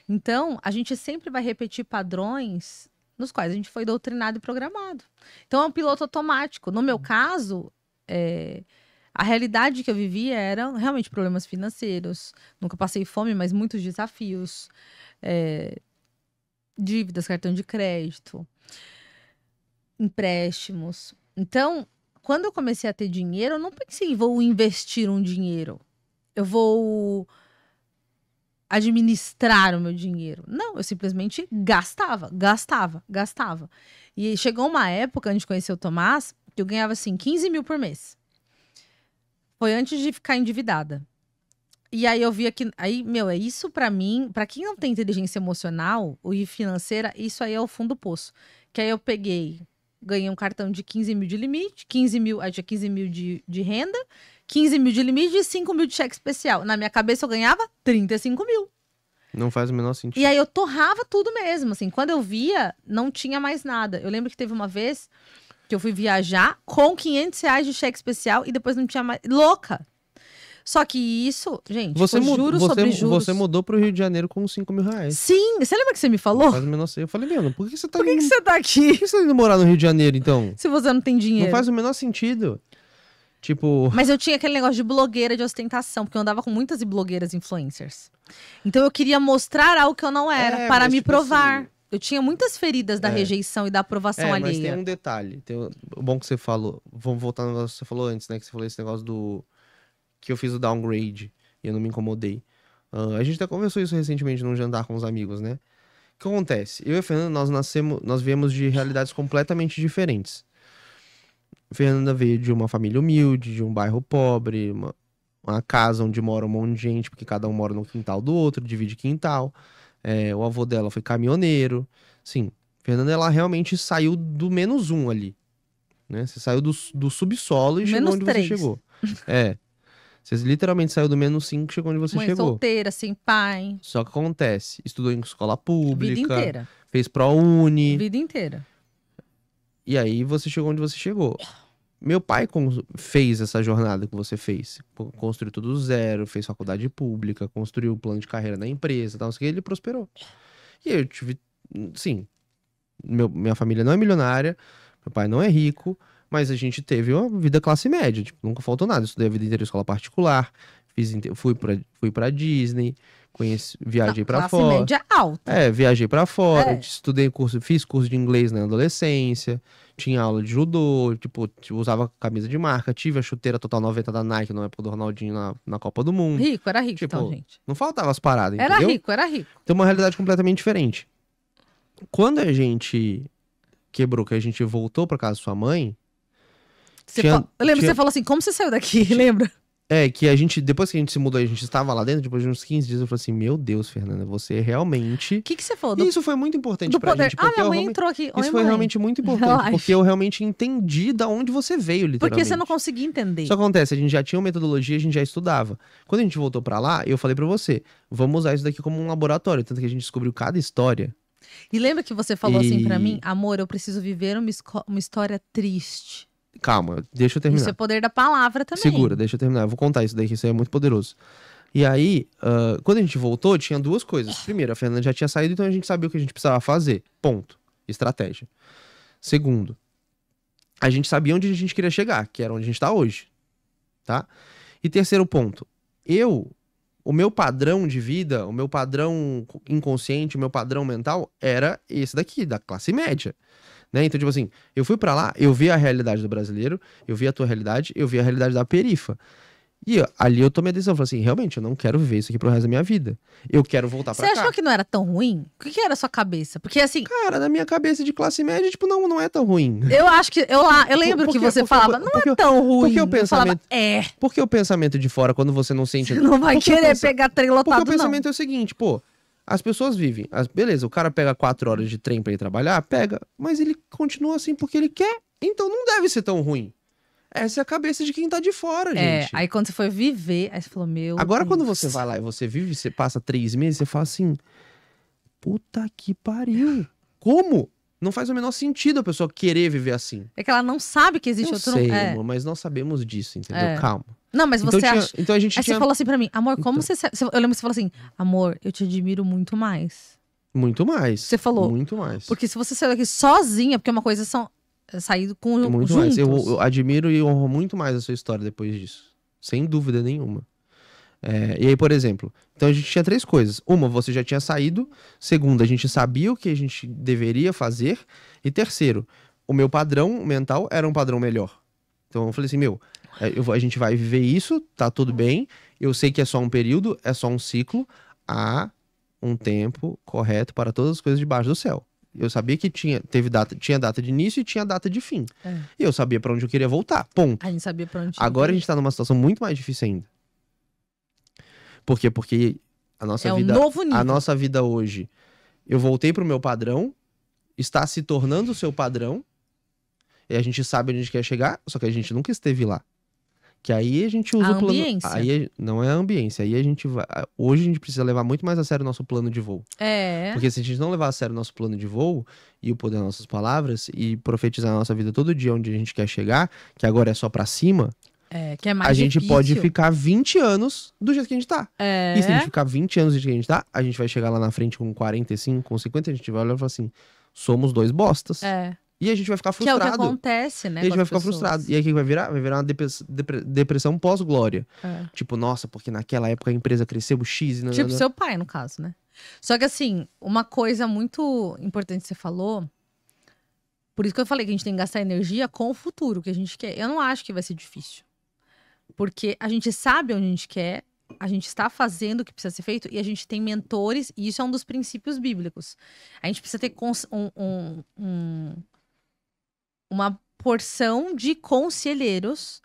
Então, a gente sempre vai repetir padrões nos quais a gente foi doutrinado e programado. Então, é um piloto automático. No meu caso, a realidade que eu vivia eram realmente problemas financeiros. Nunca passei fome, mas muitos desafios. Dívidas, cartão de crédito, empréstimos. Então, quando eu comecei a ter dinheiro, eu não pensei, vou investir um dinheiro. Eu vou administrar o meu dinheiro. Não, eu simplesmente gastava. E chegou uma época, antes de conhecer o Tomás, que eu ganhava, assim, 15 mil por mês. Foi antes de ficar endividada. E aí eu via que, é isso pra mim, pra quem não tem inteligência emocional e financeira, isso aí é o fundo do poço. Que aí eu ganhei um cartão de 15 mil de limite, 15 mil, aí tinha 15 mil de renda, 15 mil de limite e 5 mil de cheque especial. Na minha cabeça eu ganhava 35 mil. Não faz o menor sentido. E aí eu torrava tudo mesmo, assim. Quando eu via, não tinha mais nada. Eu lembro que teve uma vez que eu fui viajar com 500 reais de cheque especial e depois não tinha mais. Louca! Só que isso, gente, foi juros sobre juros. Você mudou pro Rio de Janeiro com 5 mil reais. Sim! Você lembra que você me Não falou? faz o menor sentido. Eu falei, mano, por que você tá Por que indo... você tá Por aqui que você tá indo morar no Rio de Janeiro, então? se você não tem dinheiro? Não faz o menor sentido. Tipo... Mas eu tinha aquele negócio de blogueira de ostentação, porque eu andava com muitas blogueiras influencers. Então eu queria mostrar algo que eu não era, para mas, me tipo provar. assim, Eu tinha muitas feridas da rejeição e da aprovação mas alheia. tem um detalhe. O bom que você falou. Vamos voltar no negócio que você falou antes, né? Que você falou esse negócio do... Que eu fiz o downgrade e eu não me incomodei. A gente até conversou isso recentemente num jantar com os amigos, né? O que acontece? Eu e a Fernanda, nós viemos de realidades completamente diferentes. A Fernanda veio de uma família humilde, de um bairro pobre, uma casa onde mora um monte de gente, porque cada um mora no quintal do outro, divide quintal. O avô dela foi caminhoneiro. Sim, Fernanda, ela realmente saiu do menos um ali. Né? Você saiu do subsolo e chegou Menos onde 3. você chegou. Você literalmente saiu do menos 5 e chegou onde você Mãe chegou. solteira, sem pai. Só que acontece, estudou em escola Vida pública, inteira. fez ProUni, Vida inteira. e aí você chegou onde você chegou. Meu pai fez essa jornada que você fez. Construiu tudo do zero, fez faculdade pública, construiu o plano de carreira na empresa, tal, não sei o que, ele prosperou. E eu tive, sim, minha família não é milionária, meu pai não é rico, mas a gente teve uma vida classe média, tipo, nunca faltou nada. Eu estudei a vida inteira em escola particular, fui pra Disney, viajei pra Classe fora. média alta. Viajei pra fora, fiz curso de inglês na adolescência, tinha aula de judô, tipo, usava camisa de marca, tive a chuteira Total 90 da Nike na época do Ronaldinho na Copa do Mundo. Rico, era rico, Tipo, então, gente. Não faltava as paradas, Era entendeu? rico, era rico. Tem uma realidade completamente diferente. Quando a gente quebrou, que a gente voltou pra casa da sua mãe, Eu lembro que você falou assim, como você saiu daqui, lembra? que a gente, depois que a gente se mudou, a gente estava lá dentro, depois de uns 15 dias, eu falei assim, meu Deus, Fernanda, você realmente... O que você falou? E isso foi muito importante do pra poder. gente, porque Minha eu mãe realmente... entrou aqui. Oi, Isso foi mãe. realmente muito importante, Relaxa. porque eu realmente entendi da onde você veio, literalmente. Porque você não conseguia entender. Isso acontece, a gente já tinha uma metodologia, a gente já estudava. Quando a gente voltou pra lá, eu falei pra você, vamos usar isso daqui como um laboratório, tanto que a gente descobriu cada história. E lembra que você falou assim pra mim? Amor, eu preciso viver uma história triste. Calma, deixa eu terminar. Isso é poder da palavra também. Segura, deixa eu terminar. Eu vou contar isso daí, que isso aí é muito poderoso. E aí, quando a gente voltou, tinha duas coisas. Primeiro, a Fernanda já tinha saído, então a gente sabia o que a gente precisava fazer. Ponto. Estratégia. Segundo, a gente sabia onde a gente queria chegar, que era onde a gente tá hoje. Tá? E terceiro ponto, o meu padrão de vida, o meu padrão inconsciente, o meu padrão mental era esse daqui, da classe média. Né? Então, tipo assim, eu fui pra lá, eu vi a realidade do brasileiro, eu vi a tua realidade, eu vi a realidade da perifa. E ali eu tomei a decisão, falei assim, realmente, eu não quero viver isso aqui pro resto da minha vida. Eu quero voltar Você pra cá. achou que não era tão ruim? O que era a sua cabeça? Porque assim, Cara, na minha cabeça de classe média, tipo, não é tão ruim. eu acho que. Eu lembro que você falava, não é tão ruim. Porque o pensamento, eu falava, porque o pensamento de fora, quando você não sente... você não vai Porque querer pegar trem Porque lotado, o pensamento é o seguinte, pô, as pessoas vivem, beleza, o cara pega 4 horas de trem pra ir trabalhar, pega, mas ele continua assim porque ele quer, então não deve ser tão ruim. Essa é a cabeça de quem tá de fora, gente. Aí quando você foi viver, aí você falou, meu Agora, Deus. quando você vai lá e você vive, você passa 3 meses, você fala assim, puta que pariu, como? Não faz o menor sentido a pessoa querer viver assim. É que ela não sabe que existe Eu outro... sei, amor, mas nós sabemos disso, entendeu? Calma. Não, mas Então, você acha... então a gente Aí tinha... você falou assim pra mim, amor, como Então. você... Eu lembro que você falou assim, amor, eu te admiro muito mais. Muito mais. Você falou. Muito mais. Porque se você sair daqui sozinha, porque uma coisa são sair com Muito juntos. mais. Eu admiro e honro muito mais a sua história depois disso. Sem dúvida nenhuma. E aí, por exemplo, então a gente tinha 3 coisas. Uma, você já tinha saído. Segunda, a gente sabia o que a gente deveria fazer. E terceiro, o meu padrão mental era um padrão melhor. Então eu falei assim, a gente vai viver isso, tá tudo bem. Eu sei que é só um período, é só um ciclo. Há um tempo correto para todas as coisas debaixo do céu. Eu sabia que tinha data de início e tinha data de fim. E eu sabia pra onde eu queria voltar. Ponto. A gente sabia pra onde Agora a gente tá numa situação muito mais difícil ainda. Por quê? Porque a nossa vida, um novo nível. a nossa vida hoje, eu voltei pro meu padrão, está se tornando o seu padrão, e a gente sabe onde a gente quer chegar, só que a gente nunca esteve lá. Que aí a gente usa A o plano. ambiência. Aí não é a ambiência. Aí a gente vai. Hoje a gente precisa levar muito mais a sério o nosso plano de voo. Porque se a gente não levar a sério o nosso plano de voo e o poder das nossas palavras e profetizar na nossa vida todo dia onde a gente quer chegar, que agora é só pra cima, que é mais a gente difícil. pode ficar 20 anos do jeito que a gente tá. E se a gente ficar 20 anos do jeito que a gente tá, a gente vai chegar lá na frente com 45, com 50, a gente vai olhar e falar assim: somos 2 bostas. E a gente vai ficar frustrado. Que é o que acontece, né? E a gente vai ficar frustrado. E aí o que vai virar? Vai virar uma depressão pós-glória. Tipo, nossa, porque naquela época a empresa cresceu X. Tipo seu pai, no caso, né? Só que assim, uma coisa muito importante que você falou, por isso que eu falei que a gente tem que gastar energia com o futuro que a gente quer. Eu não acho que vai ser difícil. Porque a gente sabe onde a gente quer, a gente está fazendo o que precisa ser feito e a gente tem mentores, e isso é um dos princípios bíblicos. A gente precisa ter uma porção de conselheiros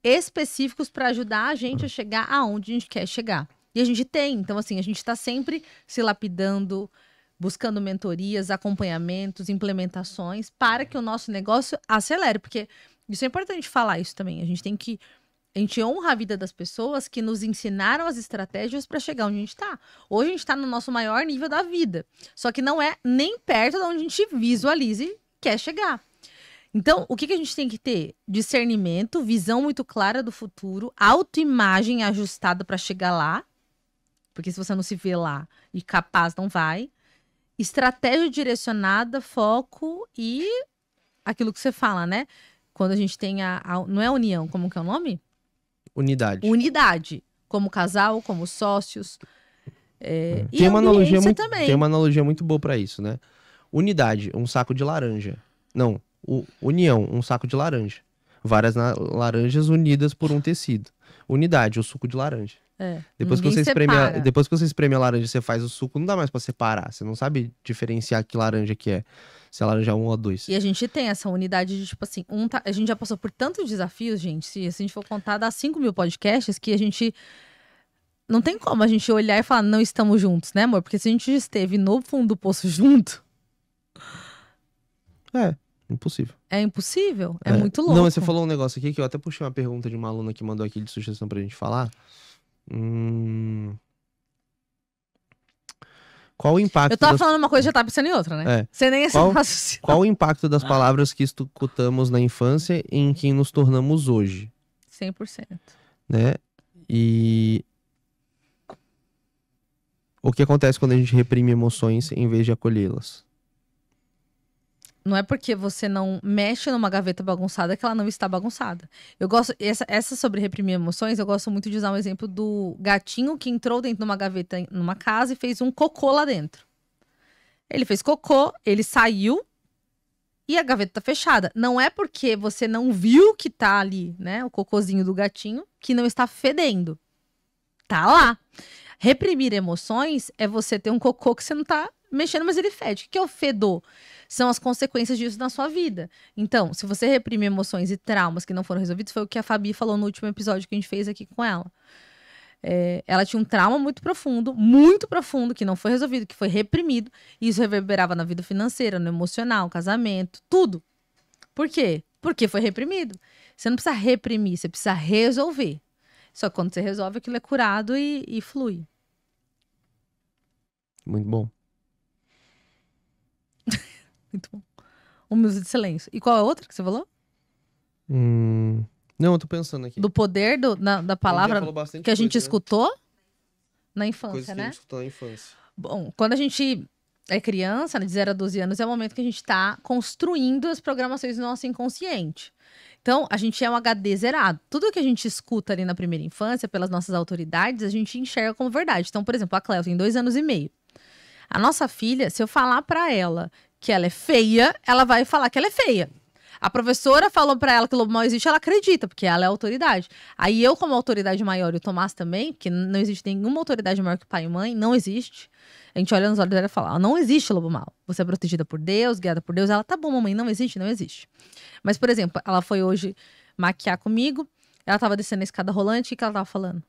específicos para ajudar a gente a chegar aonde a gente quer chegar. E a gente tem. Então, assim, a gente está sempre se lapidando, buscando mentorias, acompanhamentos, implementações para que o nosso negócio acelere. Porque isso é importante falar isso também. A gente honra a vida das pessoas que nos ensinaram as estratégias para chegar onde a gente está. Hoje a gente está no nosso maior nível da vida. Só que não é nem perto de onde a gente visualiza e quer chegar. Então, o que a gente tem que ter? Discernimento, visão muito clara do futuro, autoimagem ajustada para chegar lá. Porque se você não se vê lá e capaz, não vai. Estratégia direcionada, foco e aquilo que você fala, né? Quando a gente tem não é união, como que é o nome? Unidade. Unidade. Como casal, como sócios. Tem uma analogia também. Tem uma analogia muito boa pra isso, né? Unidade, um saco de laranja. Não, união, um saco de laranja. Várias laranjas unidas por um tecido. Unidade, o suco de laranja. Depois que você espreme a laranja e você faz o suco, não dá mais pra separar. Você não sabe diferenciar que laranja que é. Se é laranja 1 ou 2. E a gente tem essa unidade de, tipo assim, a gente já passou por tantos desafios, gente. Se a gente for contar, dá 5.000 podcasts que a gente... Não tem como a gente olhar e falar, não estamos juntos, né, amor? Porque se a gente esteve no fundo do poço junto... Impossível. É impossível? É muito louco. Não, você falou um negócio aqui que eu até puxei uma pergunta de uma aluna que mandou aqui de sugestão pra gente falar. Qual o impacto... Eu tava falando uma coisa e já tava pensando em outra, né? Você nem Qual o impacto das palavras que escutamos na infância em quem nos tornamos hoje? 100%. Né? E... o que acontece quando a gente reprime emoções em vez de acolhê-las? Não é porque você não mexe numa gaveta bagunçada que ela não está bagunçada. Eu gosto. Essa sobre reprimir emoções, eu gosto muito de usar um exemplo do gatinho que entrou dentro de uma gaveta numa casa e fez um cocô lá dentro. Ele fez cocô, ele saiu e a gaveta tá fechada. Não é porque você não viu que tá ali, né? O cocôzinho do gatinho, que não está fedendo. Tá lá. Reprimir emoções é você ter um cocô que você não tá mexendo, mas ele fede. O que é o fedor? São as consequências disso na sua vida. Então, se você reprime emoções e traumas que não foram resolvidos, foi o que a Fabi falou no último episódio que a gente fez aqui com ela. Ela tinha um trauma muito profundo, que não foi resolvido, que foi reprimido, e isso reverberava na vida financeira, no emocional, casamento, tudo. Por quê? Porque foi reprimido. Você não precisa reprimir, você precisa resolver. Só que quando você resolve, aquilo é curado e flui. Muito bom. Muito bom. Um minuto de silêncio. E qual é a outra que você falou? Não, eu tô pensando aqui. Do poder da palavra que a gente escutou na infância, Coisas que a né? gente escutou na infância. Bom, quando a gente é criança, né, de 0 a 12 anos, é o momento que a gente tá construindo as programações do nosso inconsciente. Então, a gente é um HD zerado. Tudo que a gente escuta ali na primeira infância, pelas nossas autoridades, a gente enxerga como verdade. Então, por exemplo, a Cléo tem 2 anos e meio. A nossa filha, se eu falar pra ela que ela é feia, ela vai falar que ela é feia. A professora falou pra ela que o lobo mau existe, ela acredita, porque ela é autoridade. Aí eu, como autoridade maior, e o Tomás também, porque não existe nenhuma autoridade maior que pai e mãe, não existe. A gente olha nos olhos dela e fala, não existe lobo mau. Você é protegida por Deus, guiada por Deus. Ela, tá bom, mamãe, não existe, não existe. Mas, por exemplo, ela foi hoje maquiar comigo, ela tava descendo a escada rolante, e o que ela tava falando?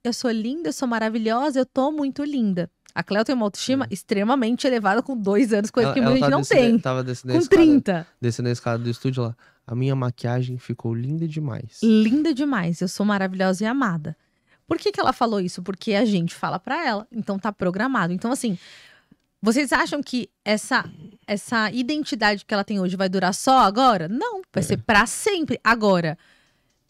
Eu sou linda, eu sou maravilhosa, eu tô muito linda. A Cléo tem uma autoestima extremamente elevada com 2 anos, coisa que muita gente não tem. Tava descendo Com 30. Descendo a escada do estúdio lá. A minha maquiagem ficou linda demais. Linda demais, eu sou maravilhosa e amada. Por que ela falou isso? Porque a gente fala pra ela, então tá programado. Então, assim, vocês acham que essa identidade que ela tem hoje vai durar só agora? Não, vai ser pra sempre agora.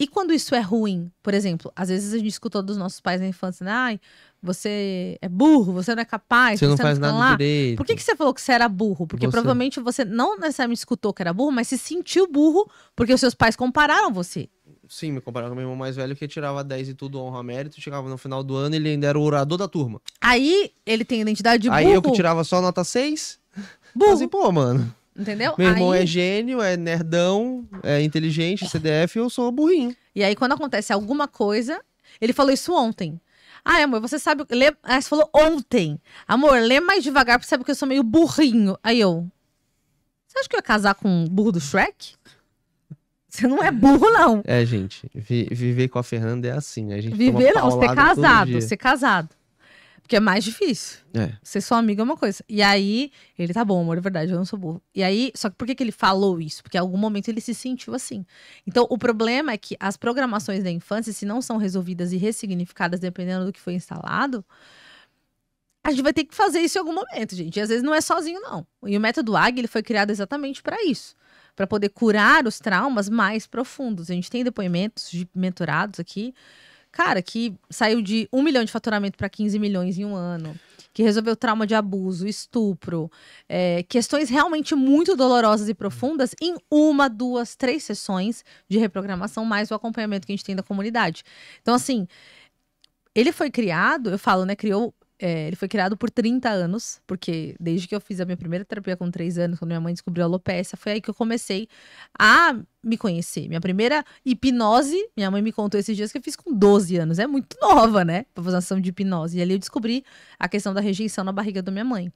E quando isso é ruim? Por exemplo, às vezes a gente escutou dos nossos pais na infância, né? Ai, você é burro, você não é capaz, você não faz nada direito. Por que você falou que você era burro? Porque provavelmente você não necessariamente escutou que era burro, mas se sentiu burro porque os seus pais compararam você. Sim, me compararam com meu irmão mais velho que tirava 10 e tudo, honra mérito, chegava no final do ano e ele ainda era o orador da turma. Aí ele tem identidade de burro. Aí eu que tirava só nota 6, burro. Assim, pô, mano. Entendeu? Meu irmão é gênio, é nerdão, é inteligente, CDF, eu sou burrinho. E aí, quando acontece alguma coisa, ele falou isso ontem. Ai, amor, você sabe... Você falou ontem. Amor, lê mais devagar, porque sabe que eu sou meio burrinho. Aí eu... Você acha que eu ia casar com o burro do Shrek? Você não é burro, não. É, gente, viver com a Fernanda é assim. A gente viver não, ser casado, ser casado. Porque é mais difícil. Ser sua amiga é uma coisa. E aí, ele tá bom, amor, é verdade, eu não sou burro. E aí, só que por que ele falou isso? Porque em algum momento ele se sentiu assim. Então, o problema é que as programações da infância, se não são resolvidas e ressignificadas, dependendo do que foi instalado, a gente vai ter que fazer isso em algum momento, gente. E às vezes não é sozinho, não. E o método Águia, ele foi criado exatamente para isso. Para poder curar os traumas mais profundos. A gente tem depoimentos de mentorados aqui, cara, que saiu de 1 milhão de faturamento para 15 milhões em um ano, que resolveu trauma de abuso, estupro, questões realmente muito dolorosas e profundas em 1, 2, 3 sessões de reprogramação, mais o acompanhamento que a gente tem da comunidade. Então, assim, ele foi criado, eu falo, né, ele foi criado por 30 anos, porque desde que eu fiz a minha primeira terapia com 3 anos, quando minha mãe descobriu a alopecia, foi aí que eu comecei a me conhecer. Minha primeira hipnose, minha mãe me contou esses dias que eu fiz com 12 anos. É muito nova, né? Pra fazer uma ação de hipnose. E ali eu descobri a questão da rejeição na barriga da minha mãe.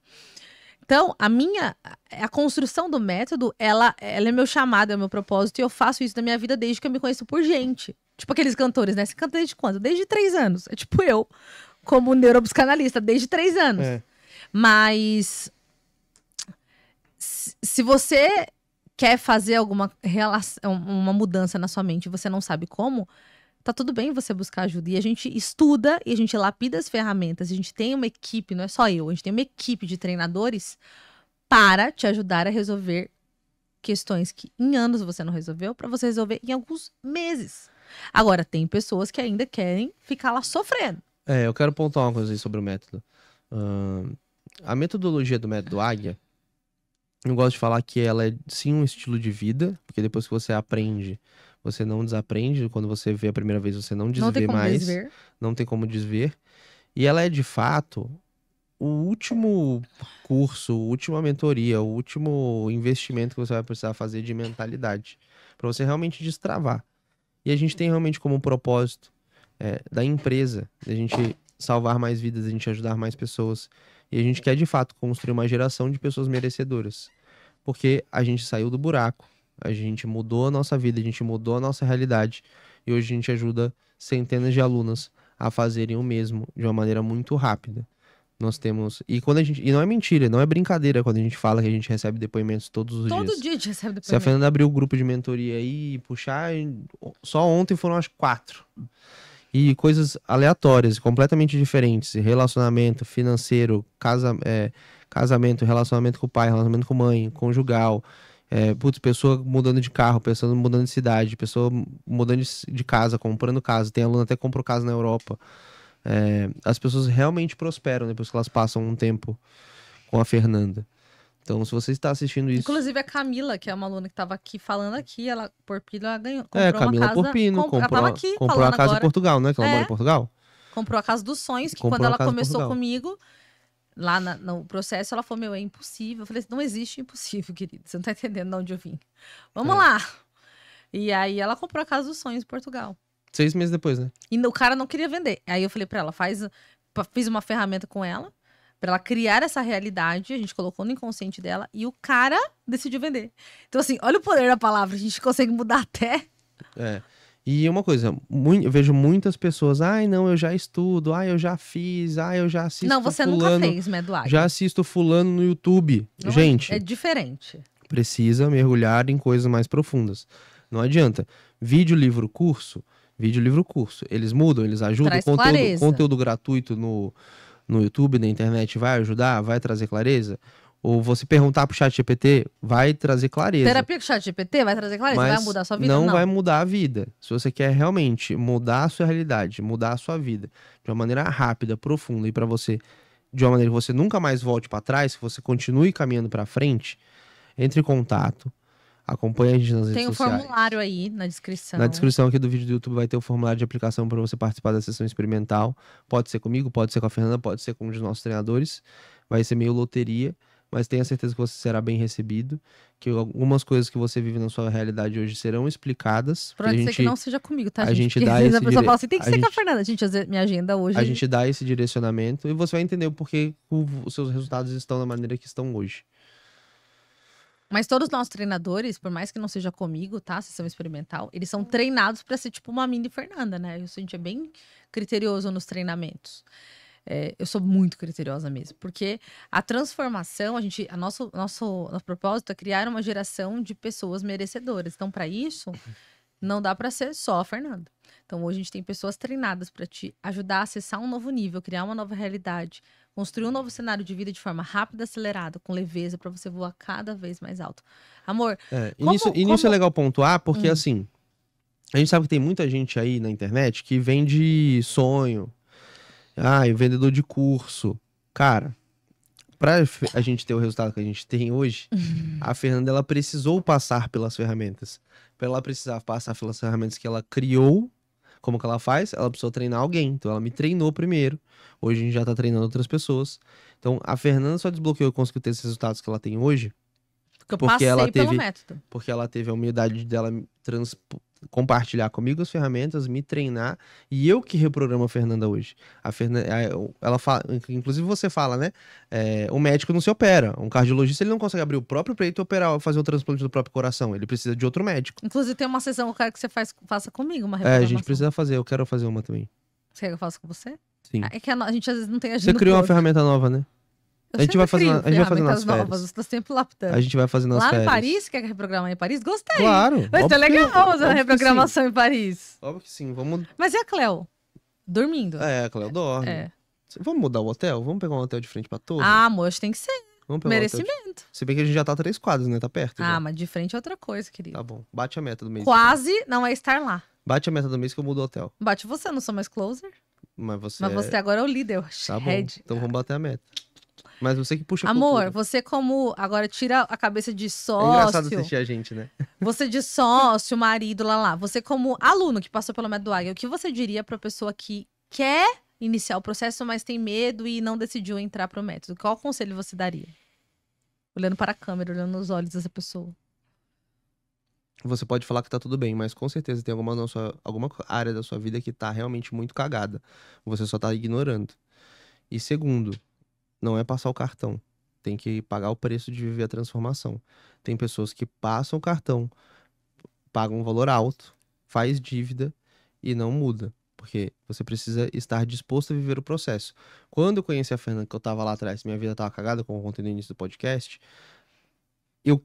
Então, a construção do método, ela é meu chamado, é meu propósito, e eu faço isso na minha vida desde que eu me conheço por gente. Tipo aqueles cantores, né? Você canta desde quando? Desde 3 anos. É tipo eu, como neuropsicanalista, desde 3 anos. Mas se você quer fazer uma mudança na sua mente e você não sabe como, tá tudo bem você buscar ajuda. E a gente estuda e a gente lapida as ferramentas. A gente tem uma equipe, não é só eu, a gente tem uma equipe de treinadores para te ajudar a resolver questões que em anos você não resolveu, para você resolver em alguns meses. Agora, tem pessoas que ainda querem ficar lá sofrendo. Eu quero pontuar uma coisa aí sobre o método. A metodologia do método Águia, Eu gosto de falar que ela é sim um estilo de vida, porque depois que você aprende, você não desaprende. Quando você vê a primeira vez, você não Não tem desvê como mais, desver. não tem como desver. E ela é de fato o último curso, a última mentoria, o último investimento que você vai precisar fazer de mentalidade, para você realmente destravar. E a gente tem realmente como propósito da empresa, a gente salvar mais vidas, a gente ajudar mais pessoas. E a gente quer de fato construir uma geração de pessoas merecedoras. Porque a gente saiu do buraco, a gente mudou a nossa vida, a gente mudou a nossa realidade. E hoje a gente ajuda centenas de alunas a fazerem o mesmo de uma maneira muito rápida. Nós temos. E quando a gente. E não é mentira, não é brincadeira quando a gente fala que a gente recebe depoimentos todos os Todo dias. dia a gente recebe Se a depoimento. Fernanda abriu o grupo de mentoria aí e puxar, só ontem foram acho que 4. E coisas aleatórias, completamente diferentes. Relacionamento financeiro, casamento, relacionamento com o pai, relacionamento com a mãe, conjugal. Pessoa mudando de carro, pessoa mudando de cidade, pessoa mudando de casa, comprando casa. Tem aluno até que comprou casa na Europa. As pessoas realmente prosperam depois que elas passam um tempo com a Fernanda. Então, se você está assistindo isso. Inclusive a Camila, que é uma aluna que estava aqui falando aqui, ela, por Pila, ela ganhou, comprou uma Camila casa. Porpino, Ela tava aqui comprou falando a casa agora. em Portugal, né? Que ela mora em É. Portugal. Comprou a casa dos sonhos, que Comprou quando a ela casa em começou Portugal. comigo, lá no processo, ela falou, meu, é impossível. Eu falei, não existe impossível, querido. Você não tá entendendo de onde eu vim. Vamos lá. E aí ela comprou a casa dos sonhos em Portugal. 6 meses depois, né? E o cara não queria vender. Aí eu falei pra ela, fiz uma ferramenta com ela, pra ela criar essa realidade, a gente colocou no inconsciente dela, e o cara decidiu vender. Então assim, olha o poder da palavra, a gente consegue mudar até. E uma coisa, eu vejo muitas pessoas, ai não, eu já estudo, ai eu já fiz, ai eu já assisto Não, você fulano, nunca fez, Meduário. já assisto fulano no YouTube. Não Gente, é diferente. precisa mergulhar em coisas mais profundas. Não adianta. Vídeo, livro, curso. Eles mudam, eles ajudam. Traz clareza. Conteúdo gratuito no YouTube, na internet, vai ajudar? Vai trazer clareza? Ou você perguntar pro chat GPT, vai trazer clareza. Terapia com chat GPT vai trazer clareza? Mas Vai mudar a sua vida? não vai mudar a vida. Se você quer realmente mudar a sua realidade, mudar a sua vida de uma maneira rápida, profunda e para você, de uma maneira que você nunca mais volte para trás, que você continue caminhando para frente, entre em contato, acompanhe a gente nas redes Tem um sociais. formulário aí na descrição. Na descrição aqui do vídeo do YouTube vai ter o formulário de aplicação para você participar da sessão experimental. Pode ser comigo, pode ser com a Fernanda, pode ser com um dos nossos treinadores. Vai ser meio loteria, mas tenha certeza que você será bem recebido, que algumas coisas que você vive na sua realidade hoje serão explicadas. Pode ser que não seja comigo, tá, a gente? gente Porque dá às vezes a esse pessoa dire- fala assim, tem que a ser com a gente- Fernanda. Gente, às vezes minha agenda hoje... A gente dá esse direcionamento e você vai entender o porquê os seus resultados estão da maneira que estão hoje. Mas todos os nossos treinadores, por mais que não seja comigo, tá? Sessão experimental, eles são treinados pra ser tipo uma mini Fernanda, né? A gente é bem criterioso nos treinamentos. Eu sou muito criteriosa mesmo, porque a transformação, nosso propósito é criar uma geração de pessoas merecedoras. Então, para isso, não dá para ser só a Fernanda. Então, hoje a gente tem pessoas treinadas para te ajudar a acessar um novo nível, criar uma nova realidade, construir um novo cenário de vida de forma rápida, acelerada, com leveza, para você voar cada vez mais alto. Amor, Nisso é legal pontuar, porque assim, a gente sabe que tem muita gente aí na internet que vende sonho. Vendedor de curso. Cara, pra a gente ter o resultado que a gente tem hoje, a Fernanda, ela precisou passar pelas ferramentas. Pra ela precisar passar pelas ferramentas que ela criou, como que ela faz? Ela precisou treinar alguém. Então, ela me treinou primeiro. Hoje, a gente já tá treinando outras pessoas. Então, a Fernanda só desbloqueou e conseguiu ter esses resultados que ela tem hoje. Porque ela teve, pelo método. Porque ela teve a humildade dela compartilhar comigo as ferramentas, me treinar, e eu que reprogramo a Fernanda hoje. A Fernanda, ela fala, inclusive você fala, né? O médico não se opera. Um cardiologista, ele não consegue abrir o próprio peito e operar, fazer o transplante do próprio coração. Ele precisa de outro médico. Inclusive, tem uma sessão que eu quero que você faça comigo, uma reprogramação. A gente precisa fazer, eu quero fazer uma também. Você quer que eu faça com você? Sim. É que a gente às vezes não tem agenda. Você criou uma ferramenta nova, né? A gente vai fazer nas novas, férias. Você tá sempre lapidando. A gente vai fazer nas Lá férias. em Paris, quer reprogramar em Paris? Gostei. Claro. Vai ser legal fazer uma reprogramação em Paris. Óbvio que sim, vamos... Mas e a Cleo? Dormindo? A Cleo dorme. Vamos mudar o hotel? Vamos pegar um hotel de frente pra torre? Amor, acho que tem que ser. Vamos pegar merecimento. Se bem que a gente já tá a 3 quadras, né? Tá perto. Já. Mas de frente é outra coisa, querido. Tá bom. Bate a meta do mês. Quase não é estar lá. Bate a meta do mês que eu mudo o hotel. Bate você, eu não sou mais closer. Mas você agora é o líder. Tá bom. Então vamos bater a meta. Mas você que puxa a Amor, cultura. você como... Agora tira a cabeça de É engraçado sócio. assistir a gente, né? Você de sócio, marido, lá. Você como aluno que passou pelo método Águia, o que você diria pra pessoa que quer iniciar o processo, mas tem medo e não decidiu entrar pro método? Qual conselho você daria? Olhando para a câmera, olhando nos olhos dessa pessoa. Você pode falar que tá tudo bem, mas com certeza tem alguma área da sua vida que tá realmente muito cagada. Você só tá ignorando. E segundo, não é passar o cartão. Tem que pagar o preço de viver a transformação. Tem pessoas que passam o cartão, pagam um valor alto, faz dívida e não muda. Porque você precisa estar disposto a viver o processo. Quando eu conheci a Fernanda, que eu tava lá atrás, minha vida tava cagada, como eu contei no início do podcast, eu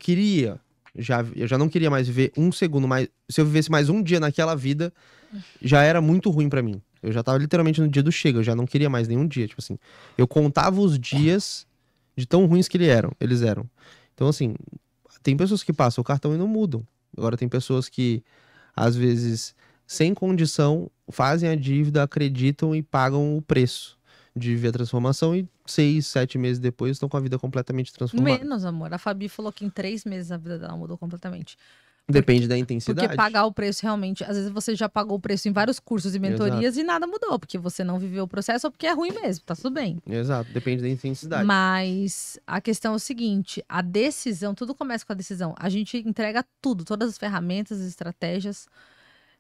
já não queria mais viver um segundo mais. Se eu vivesse mais um dia naquela vida, já era muito ruim pra mim. Eu já tava literalmente no dia do chega, eu já não queria mais nenhum dia. Tipo assim, eu contava os dias de tão ruins que eles eram. Então, assim, tem pessoas que passam o cartão e não mudam. Agora, tem pessoas que, às vezes, sem condição, fazem a dívida, acreditam e pagam o preço de viver a transformação e 6, 7 meses depois estão com a vida completamente transformada. Menos, amor. A Fabi falou que em 3 meses a vida dela mudou completamente. Depende da Porque intensidade. pagar o preço realmente... Às vezes você já pagou o preço em vários cursos e mentorias e nada mudou. Porque você não viveu o processo ou porque é ruim mesmo. Tá tudo bem. Exato, depende da intensidade. Mas a questão é o seguinte. A decisão, tudo começa com a decisão. A gente entrega tudo. Todas as ferramentas, as estratégias.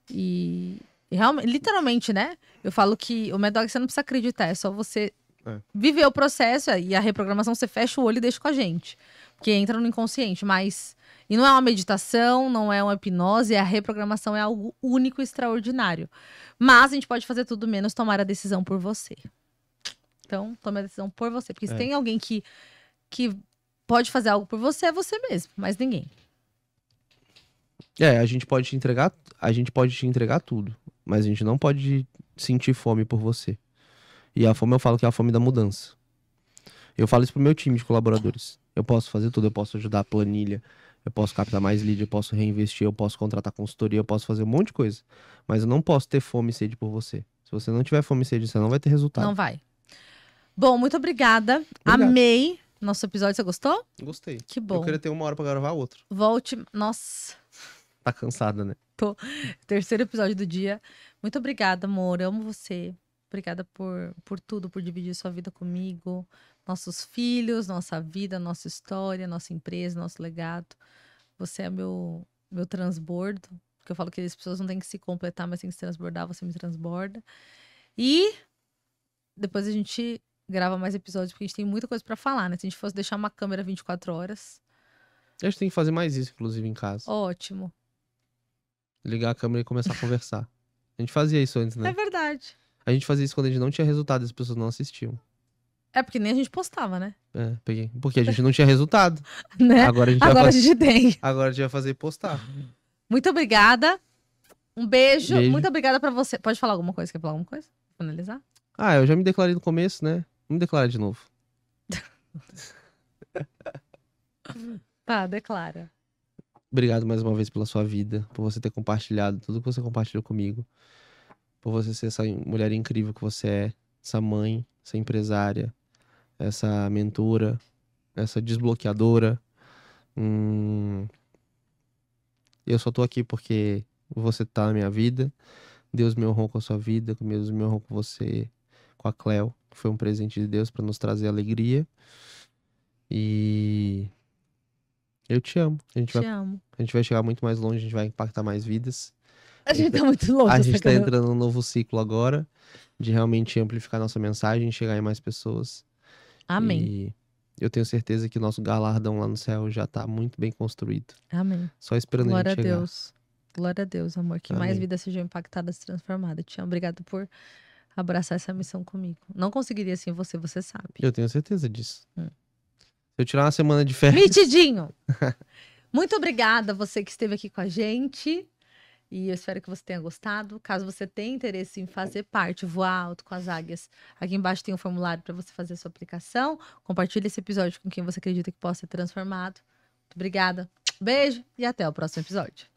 E realmente, literalmente, né? Eu falo que o Método você não precisa acreditar. É só você viver o processo. E a reprogramação você fecha o olho e deixa com a gente. Porque entra no inconsciente. Mas... E não é uma meditação, não é uma hipnose, a reprogramação é algo único e extraordinário. Mas a gente pode fazer tudo menos tomar a decisão por você. Então, tome a decisão por você. Porque se tem alguém que pode fazer algo por você, é você mesmo, mas ninguém. A gente pode te entregar tudo, mas a gente não pode sentir fome por você. E a fome eu falo que é a fome da mudança. Eu falo isso pro meu time de colaboradores. Eu posso fazer tudo, eu posso ajudar a planilha, eu posso captar mais lead, eu posso reinvestir, eu posso contratar consultoria, eu posso fazer um monte de coisa. Mas eu não posso ter fome e sede por você. Se você não tiver fome e sede, você não vai ter resultado. Não vai. Bom, muito obrigada. Amei nosso episódio. Você gostou? Gostei. Que bom. Eu queria ter 1 hora pra gravar outro. Volte. Nossa. Tá cansada, né? Tô. Terceiro episódio do dia. Muito obrigada, amor. Eu amo você. Obrigada por tudo, por dividir sua vida comigo. Nossos filhos, nossa vida, nossa história, nossa empresa, nosso legado. Você é meu transbordo. Porque eu falo que as pessoas não têm que se completar, mas têm que se transbordar. Você me transborda. E depois a gente grava mais episódios, porque a gente tem muita coisa pra falar, né? Se a gente fosse deixar uma câmera 24 horas. A gente tem que fazer mais isso, inclusive, em casa. Ótimo. Ligar a câmera e começar a conversar. A gente fazia isso antes, né? É verdade. A gente fazia isso quando a gente não tinha resultado e as pessoas não assistiam. É porque nem a gente postava, né? Peguei. Porque a gente não tinha resultado. Né? Agora a gente tem. Agora a gente vai fazer e postar. Muito obrigada. Um beijo. Muito obrigada pra você. Pode falar alguma coisa? Quer falar alguma coisa? Pra finalizar? Eu já me declarei no começo, né? Vamos declarar de novo. Tá, declara. Obrigado mais uma vez pela sua vida, por você ter compartilhado tudo que você compartilhou comigo, por você ser essa mulher incrível que você é, essa mãe, essa empresária, essa mentora, essa desbloqueadora. Eu só tô aqui porque você tá na minha vida, Deus me honrou com a sua vida, Deus me honrou com você, com a Cleo, que foi um presente de Deus pra nos trazer alegria. E eu te amo. A gente vai chegar muito mais longe, a gente vai impactar mais vidas. A gente tá muito longe. A gente tá entrando num novo ciclo agora, de realmente amplificar nossa mensagem, chegar em mais pessoas. Amém. E eu tenho certeza que o nosso galardão lá no céu já tá muito bem construído. Amém. Só esperando a gente chegar. Glória a Deus. Glória a Deus, amor. Que mais Amém. vidas sejam impactadas e transformadas. Te amo. Obrigada por abraçar essa missão comigo. Não conseguiria sem você, você sabe. Eu tenho certeza disso. Se eu tirar uma semana de férias... Mitidinho! Muito obrigada a você que esteve aqui com a gente. E eu espero que você tenha gostado. Caso você tenha interesse em fazer parte, voar alto com as águias, aqui embaixo tem um formulário para você fazer a sua aplicação. Compartilhe esse episódio com quem você acredita que possa ser transformado. Muito obrigada. Beijo e até o próximo episódio.